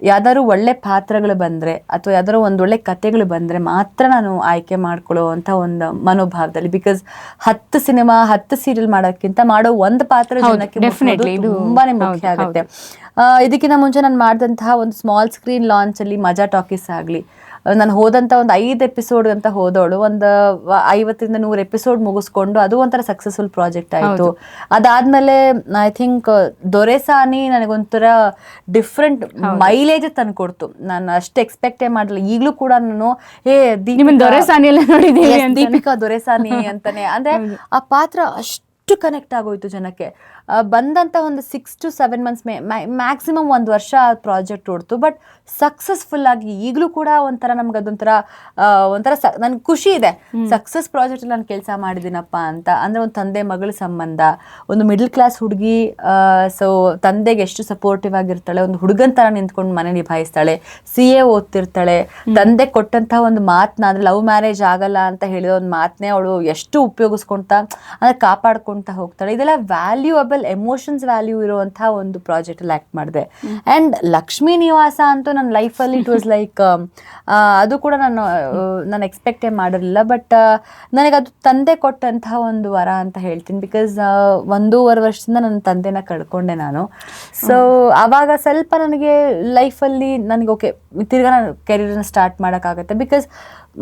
ಯಾವ್ದಾದ್ರು ಒಳ್ಳೆ ಪಾತ್ರಗಳು ಬಂದ್ರೆ ಅಥವಾ ಯಾವ್ದಾದ್ರು ಒಂದೊಳ್ಳೆ ಕಥೆಗಳು ಬಂದ್ರೆ ಮಾತ್ರ ನಾನು ಆಯ್ಕೆ ಮಾಡ್ಕೊಳ್ಳೋ ಅಂತ ಒಂದು ಮನೋಭಾವದಲ್ಲಿ. ಬಿಕಾಸ್ 10 ಸಿನಿಮಾ 10 ಸೀರಿಯಲ್ ಮಾಡೋಕ್ಕಿಂತ ಮಾಡೋ ಒಂದು ಪಾತ್ರ ಜನಕ್ಕೆ ತುಂಬಾನೇ ಮುಖ್ಯ ಆಗುತ್ತೆ. ಇದಕ್ಕಿಂತ ಮುಂಚೆ ನಾನು ಮಾಡಿದಂತಹ ಒಂದು ಸ್ಮಾಲ್ ಸ್ಕ್ರೀನ್ ಲಾಂಚ್ ಅಲ್ಲಿ ಮಜಾ ಟಾಕೀಸ್ ಆಗ್ಲಿ, ನಾನು ಹೋದಂತ ಒಂದು 5 ಎಪಿಸೋಡ್ ಅಂತ ಹೋದವಳು ಒಂದು 50ರಿಂದ 100 ಎಪಿಸೋಡ್ ಮುಗಿಸ್ಕೊಂಡು ಅದು ಒಂಥರ ಸಕ್ಸಸ್ಫುಲ್ ಪ್ರಾಜೆಕ್ಟ್ ಆಯ್ತು. ಅದಾದ್ಮೇಲೆ ಐ ಥಿಂಕ್ ದೊರೆಸಾನಿ ನನಗೊಂಥರ ಡಿಫ್ರೆಂಟ್ ಮೈಲೇಜ್ ತಂದು ಕೊಡ್ತು. ನಾನು ಅಷ್ಟು ಎಕ್ಸ್ಪೆಕ್ಟೇ ಮಾಡಲಿಲ್ಲ. ಈಗಲೂ ಕೂಡ ನಾನು ದೀಪಿಕಾ ದೊರೆಸಾನಿ ಅಂತಾನೆ ಅಂದ್ರೆ ಆ ಪಾತ್ರ ಅಷ್ಟು ಕನೆಕ್ಟ್ ಆಗೋಯ್ತು ಜನಕ್ಕೆ. ಬಂದಂತ ಒಂದು 6 to 7 months ಮ್ಯಾಕ್ಸಿಮಮ್ 1 ವರ್ಷ ಪ್ರಾಜೆಕ್ಟ್ ಓಡ್ತು. ಬಟ್ ಸಕ್ಸಸ್ಫುಲ್ ಆಗಿ ಈಗಲೂ ಕೂಡ ಒಂಥರ ನಮ್ಗೆ ಅದೊಂಥರ ನನ್ಗೆ ಖುಷಿ ಇದೆ, ಸಕ್ಸಸ್ ಪ್ರಾಜೆಕ್ಟ್ ನಾನು ಕೆಲಸ ಮಾಡಿದ್ದೀನಪ್ಪ ಅಂತ. ಅಂದ್ರೆ ಒಂದು ತಂದೆ ಮಗಳ ಸಂಬಂಧ, ಒಂದು ಮಿಡಲ್ ಕ್ಲಾಸ್ ಹುಡುಗಿ, ಸೊ ತಂದೆಗೆ ಎಷ್ಟು ಸಪೋರ್ಟಿವ್ ಆಗಿರ್ತಾಳೆ, ಒಂದು ಹುಡುಗನ್ ತರ ನಿಂತ್ಕೊಂಡು ಮನೆ ನಿಭಾಯಿಸ್ತಾಳೆ, CA ಓದ್ತಿರ್ತಾಳೆ, ತಂದೆ ಕೊಟ್ಟಂತಹ ಒಂದು ಮಾತನ್ನ ಅಂದ್ರೆ ಲವ್ ಮ್ಯಾರೇಜ್ ಆಗಲ್ಲ ಅಂತ ಹೇಳಿದ ಒಂದು ಮಾತನ್ನೇ ಅವಳು ಎಷ್ಟು ಉಪಯೋಗಿಸ್ಕೊಂತ ಅಂದ್ರೆ ಕಾಪಾಡ್ಕೊಂತ ಹೋಗ್ತಾಳೆ. ಇದೆಲ್ಲ ವ್ಯಾಲ್ಯೂಯಬಲ್ ಎಮೋಷನ್ಸ್ ವ್ಯಾಲ್ಯೂ ಇರುವಂತಹ ಒಂದು ಪ್ರಾಜೆಕ್ಟ್ ಅಲ್ಲಿ ಆಕ್ಟ್ ಮಾಡಿದೆ. ಅಂಡ್ ಲಕ್ಷ್ಮೀ ನಿವಾಸ ಅಂತೂ ನನ್ನ ಲೈಫಲ್ಲಿ ಇಟ್ ವಾಸ್ ಲೈಕ್ ಅದು ಕೂಡ ನಾನು ಎಕ್ಸ್ಪೆಕ್ಟೇ ಮಾಡಿರಲಿಲ್ಲ. ಬಟ್ ನನಗೆ ಅದು ತಂದೆ ಕೊಟ್ಟಂತಹ ಒಂದು ವರ ಅಂತ ಹೇಳ್ತೀನಿ. ಬಿಕಾಸ್ 1.5 ವರ್ಷದಿಂದ ನನ್ನ ತಂದೆನ ಕಳ್ಕೊಂಡೆ ನಾನು. ಸೊ ಆವಾಗ ಸ್ವಲ್ಪ ನನಗೆ ಲೈಫಲ್ಲಿ ನನಗೆ ಓಕೆ ತಿರ್ಗಾ ನಾನು ಕೆರಿಯರ್ನ ಸ್ಟಾರ್ಟ್ ಮಾಡೋಕ್ಕಾಗತ್ತೆ. ಬಿಕಾಸ್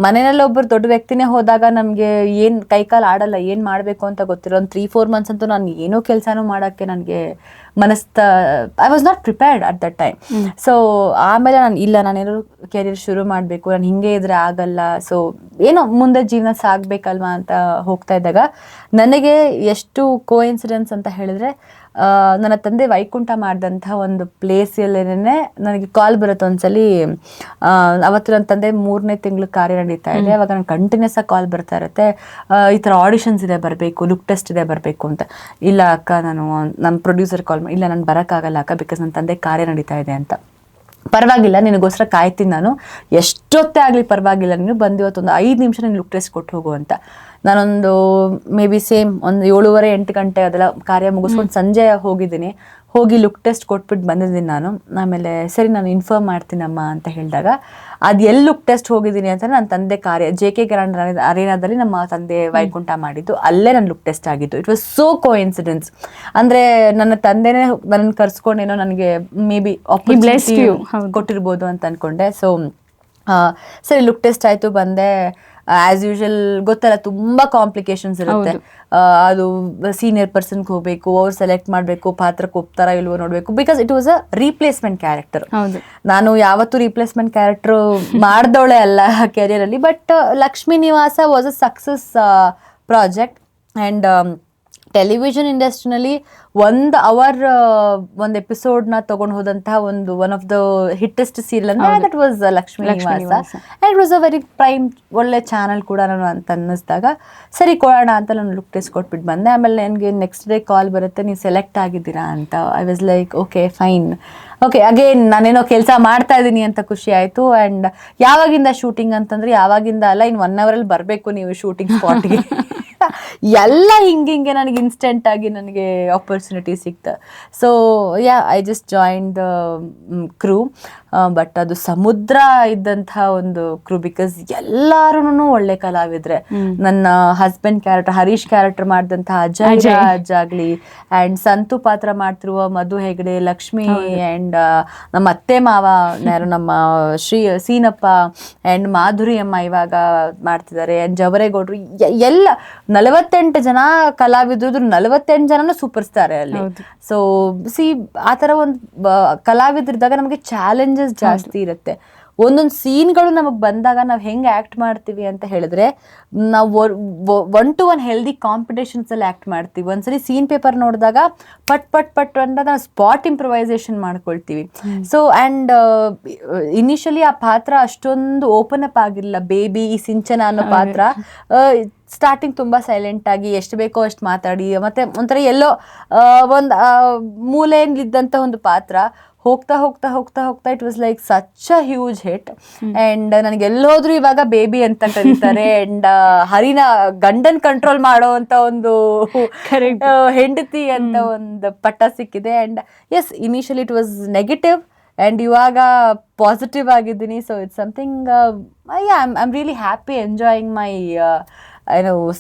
ಮನೆಯಲ್ಲಿ ಒಬ್ಬರು ದೊಡ್ಡ ವ್ಯಕ್ತಿನೇ ಹೋದಾಗ ನಮಗೆ ಏನು ಕೈಕಾಲು ಆಡಲ್ಲ, ಏನು ಮಾಡಬೇಕು ಅಂತ ಗೊತ್ತಿರೋ ಒಂದು 3-4 months ಅಂತೂ ನಾನು ಏನೂ ಕೆಲಸನೂ ಮಾಡೋಕ್ಕೆ ನನಗೆ I was not prepared at that time. So ಆಮೇಲೆ ನಾನೇನೋ ಕೆರಿಯರ್ ಶುರು ಮಾಡಬೇಕು, ನಾನು ಹಿಂಗೆ ಇದ್ರೆ ಆಗಲ್ಲ, ಸೊ ಏನೋ ಮುಂದೆ ಜೀವನ ಸಾಗಬೇಕಲ್ವಾ ಅಂತ ಹೋಗ್ತಾ ಇದ್ದಾಗ ನನಗೆ ಎಷ್ಟು ಕೋಇನ್ಸಿಡೆನ್ಸ್ ಅಂತ ಹೇಳಿದ್ರೆ, ನನ್ನ ತಂದೆ ವೈಕುಂಠ ಮಾಡಿದಂಥ ಒಂದು ಪ್ಲೇಸಲ್ಲೇನೆ ನನಗೆ ಕಾಲ್ ಬರುತ್ತೆ ಒಂದ್ಸಲಿ. ಅವತ್ತು ನನ್ನ ತಂದೆ 3ನೇ ತಿಂಗಳು ಕಾರ್ಯ ನಡೀತಾ ಇದೆ, ಅವಾಗ ನಾನು ಕಂಟಿನ್ಯೂಸ್ ಆಗಿ ಕಾಲ್ ಬರ್ತಾ ಇರುತ್ತೆ, ಈ ಥರ ಆಡಿಷನ್ಸ್ ಇದೆ ಬರಬೇಕು, ಲುಕ್ ಟೆಸ್ಟ್ ಇದೆ ಬರಬೇಕು ಅಂತ. ಇಲ್ಲ ಅಕ್ಕ, ನಾನು ನಮ್ಮ ಪ್ರೊಡ್ಯೂಸರ್ ಕಾಲ್ ಮಾಡಿ, ಇಲ್ಲ ನಾನು ಬರೋಕ್ಕಾಗಲ್ಲ ಅಕ್ಕ, ಬಿಕಾಸ್ ನನ್ನ ತಂದೆ ಕಾರ್ಯ ನಡೀತಾ ಇದೆ ಅಂತ. ಪರವಾಗಿಲ್ಲ, ನಿನಗೋಸ್ಕರ ಕಾಯ್ತೀನಿ ನಾನು, ಎಷ್ಟೊತ್ತೇ ಆಗಲಿ ಪರವಾಗಿಲ್ಲ, ನೀನು ಬಂದು ಇವತ್ತೊಂದು 5 ನಿಮಿಷ ನೀನು ಲುಕ್ ಟೆಸ್ಟ್ ಕೊಟ್ಟು ಹೋಗು ಅಂತ. ನಾನೊಂದು ಮೇ ಬಿ ಸೇಮ್ ಒಂದು 7:30-8 ಗಂಟೆ ಅದೆಲ್ಲ ಕಾರ್ಯ ಮುಗಿಸ್ಕೊಂಡು ಸಂಜೆ ಹೋಗಿ ಲುಕ್ ಟೆಸ್ಟ್ ಕೊಟ್ಬಿಟ್ಟು ಬಂದಿದ್ದೀನಿ ನಾನು. ಆಮೇಲೆ ಸರಿ ನಾನು ಇನ್ಫಾರ್ಮ್ ಮಾಡ್ತೀನಮ್ಮ ಅಂತ ಹೇಳಿದಾಗ, ಅದು ಎಲ್ಲಿ ಲುಕ್ ಟೆಸ್ಟ್ ಹೋಗಿದ್ದೀನಿ ಅಂತ ನನ್ನ ತಂದೆ ಕಾರ್ಯ JK ಗ್ರ್ಯಾಂಡ್ ಅರೇನಾದಲ್ಲಿ ನಮ್ಮ ತಂದೆ ವೈಕುಂಠ ಮಾಡಿದ್ದು, ಅಲ್ಲೇ ನನ್ನ ಲುಕ್ ಟೆಸ್ಟ್ ಆಗಿದ್ದು. It was so coincidence. ಅಂದರೆ ನನ್ನ ತಂದೆನೇ ನನ್ನ ಕರ್ಸ್ಕೊಂಡೇನೋ ನನಗೆ ಮೇ ಬಿ ಆಪರ್ಚುನಿಟಿ ಕೊಟ್ಟಿರ್ಬೋದು ಅಂತ ಅಂದ್ಕೊಂಡೆ. ಸೊ ಸರಿ ಲುಕ್ ಟೆಸ್ಟ್ ಆಯಿತು, ಬಂದೆ. ಆಸ್ ಯೂಶುವಲ್ ಗೊತ್ತಲ್ಲ, ತುಂಬ ಕಾಂಪ್ಲಿಕೇಶನ್ಸ್ ಇರುತ್ತೆ. ಅದು ಸೀನಿಯರ್ ಪರ್ಸನ್ಗೆ ಹೋಗಬೇಕು, ಅವ್ರು ಸೆಲೆಕ್ಟ್ ಮಾಡಬೇಕು, ಪಾತ್ರಕ್ಕೆ ಒಪ್ತಾರ ಇಲ್ವೋ ನೋಡಬೇಕು, because it was a replacement character. ನಾನು ಯಾವತ್ತೂ ರೀಪ್ಲೇಸ್ಮೆಂಟ್ ಕ್ಯಾರೆಕ್ಟರ್ ಮಾಡ್ದವಳೆ ಅಲ್ಲ ಕೆರಿಯರಲ್ಲಿ. But Lakshmi Nivasa was a success project. And television ಇಂಡಸ್ಟ್ರಿನಲ್ಲಿ 1 ಅವರ್ ಒಂದು ಎಪಿಸೋಡ್ನ ತೊಗೊಂಡು ಹೋದಂತಹ one of the hittest serial ಅಂದರೆ that was Lakshmi Nivasa. And it was a very prime, ಒಳ್ಳೆ ಚಾನಲ್ ಕೂಡ ನಾನು ಅಂತ ಅನ್ನಿಸ್ದಾಗ ಸರಿ ಕೊಡೋಣ ಅಂತ ನಾನು ಲುಕ್ ಟೆಸ್ಟ್ ಕೊಟ್ಬಿಟ್ಟು ಬಂದೆ. ಆಮೇಲೆ ನನಗೆ ನೆಕ್ಸ್ಟ್ ಡೇ ಕಾಲ್ ಬರುತ್ತೆ, ನೀವು ಸೆಲೆಕ್ಟ್ ಆಗಿದ್ದೀರಾ ಅಂತ. I was like okay fine, okay again ನಾನೇನೋ ಕೆಲಸ ಮಾಡ್ತಾ ಇದ್ದೀನಿ ಅಂತ ಖುಷಿ ಆಯಿತು. ಆ್ಯಂಡ್ ಯಾವಾಗಿಂದ ಶೂಟಿಂಗ್ ಅಂತಂದರೆ, ಯಾವಾಗಿಂದ ಅಲ್ಲ, ಇನ್ನು 1 ಅವರಲ್ಲಿ ಬರಬೇಕು ನೀವು ಶೂಟಿಂಗ್ ಸ್ಪಾಟ್ಗೆ. ಎಲ್ಲ ಹಿಂಗೆ ನನಗೆ ಇನ್ಸ್ಟೆಂಟ್ ಆಗಿ ನನಗೆ ಆಪರ್ಚುನಿಟಿ ಸಿಕ್ತು. So I just join the crew. But ಅದು ಸಮುದ್ರ ಇದ್ದಂಥ ಒಂದು ಕ್ರೂ, ಬಿಕಾಸ್ ಎಲ್ಲರೂ ಒಳ್ಳೆ ಕಲಾವಿದ್ರೆ. ನನ್ನ ಹಸ್ಬೆಂಡ್ ಕ್ಯಾರೆಕ್ಟರ್, ಹರೀಶ್ ಕ್ಯಾರೆಕ್ಟರ್ ಮಾಡಿದಂಥ ಅಜಯ್ ರಾಜ್ ಆಗಲಿ, ಆ್ಯಂಡ್ ಸಂತು ಪಾತ್ರ ಮಾಡ್ತಿರುವ ಮಧು ಹೆಗಡೆ, ಲಕ್ಷ್ಮಿ, ಆ್ಯಂಡ್ ನಮ್ಮ ಅತ್ತೆ ಮಾವ ಯಾರು ನಮ್ಮ ಸೀನಪ್ಪ, ಆ್ಯಂಡ್ ಮಾಧುರಿ ಅಮ್ಮ ಇವಾಗ ಮಾಡ್ತಿದ್ದಾರೆ, ಆ್ಯಂಡ್ ಜವರೇಗೌಡರು, ಎಲ್ಲ 48 ಜನ ಕಲಾವಿದ್ರು, 48 ಜನನೂ ಸೂಪರ್ ಸ್ಟಾರ್ ಅಲ್ಲಿ. ಸೊ ಆ ಥರ ಒಂದು ಕಲಾವಿದ್ರಿದ್ದಾಗ ನಮಗೆ ಚಾಲೆಂಜಸ್ ಜಾಸ್ತಿ ಇರುತ್ತೆ. ಒಂದೊಂದು ಸೀನ್ಗಳು ನಮಗೆ ಬಂದಾಗ ನಾವು ಹೆಂಗೆ ಆ್ಯಕ್ಟ್ ಮಾಡ್ತೀವಿ ಅಂತ ಹೇಳಿದ್ರೆ, ನಾವು 1-to-1 ಹೆಲ್ದಿ ಕಾಂಪಿಟೇಷನ್ಸ್ ಅಲ್ಲಿ ಆ್ಯಕ್ಟ್ ಮಾಡ್ತೀವಿ. ಒಂದ್ಸರಿ ಸೀನ್ ಪೇಪರ್ ನೋಡಿದಾಗ ಪಟ್ ಅಂತ ನಾವು ಸ್ಪಾಟ್ ಇಂಪ್ರವೈಸೇಷನ್ ಮಾಡ್ಕೊಳ್ತೀವಿ. ಸೊ ಆ್ಯಂಡ್ ಇನಿಷಿಯಲಿ ಆ ಪಾತ್ರ ಅಷ್ಟೊಂದು ಓಪನ್ ಅಪ್ ಆಗಿರಲಿಲ್ಲ. ಬೇಬಿ ಈ ಸಿಂಚನ ಅನ್ನೋ ಪಾತ್ರ ಸ್ಟಾರ್ಟಿಂಗ್ ತುಂಬ ಸೈಲೆಂಟ್ ಆಗಿ ಎಷ್ಟು ಬೇಕೋ ಅಷ್ಟು ಮಾತಾಡಿ, ಮತ್ತೆ ಒಂಥರ ಎಲ್ಲೋ ಒಂದು ಮೂಲೆಯಲ್ಲಿದ್ದಂಥ ಒಂದು ಪಾತ್ರ ಹೋಗ್ತಾ it was like such a huge hit. And ನನಗೆ ಎಲ್ಲೋದ್ರೂ ಇವಾಗ ಬೇಬಿ ಅಂತ ಕರೀತಾರೆ. ಆ್ಯಂಡ್ ಹರಿನ ಗಂಡನ್ ಕಂಟ್ರೋಲ್ ಮಾಡೋ ಅಂತ ಒಂದು ಹೆಂಡತಿ ಅಂತ ಒಂದು ಪಟ್ಟ ಸಿಕ್ಕಿದೆ. And yes, initially it was negative, and ಇವಾಗ ಪಾಸಿಟಿವ್ ಆಗಿದ್ದೀನಿ. So it's something, I'm really happy enjoying my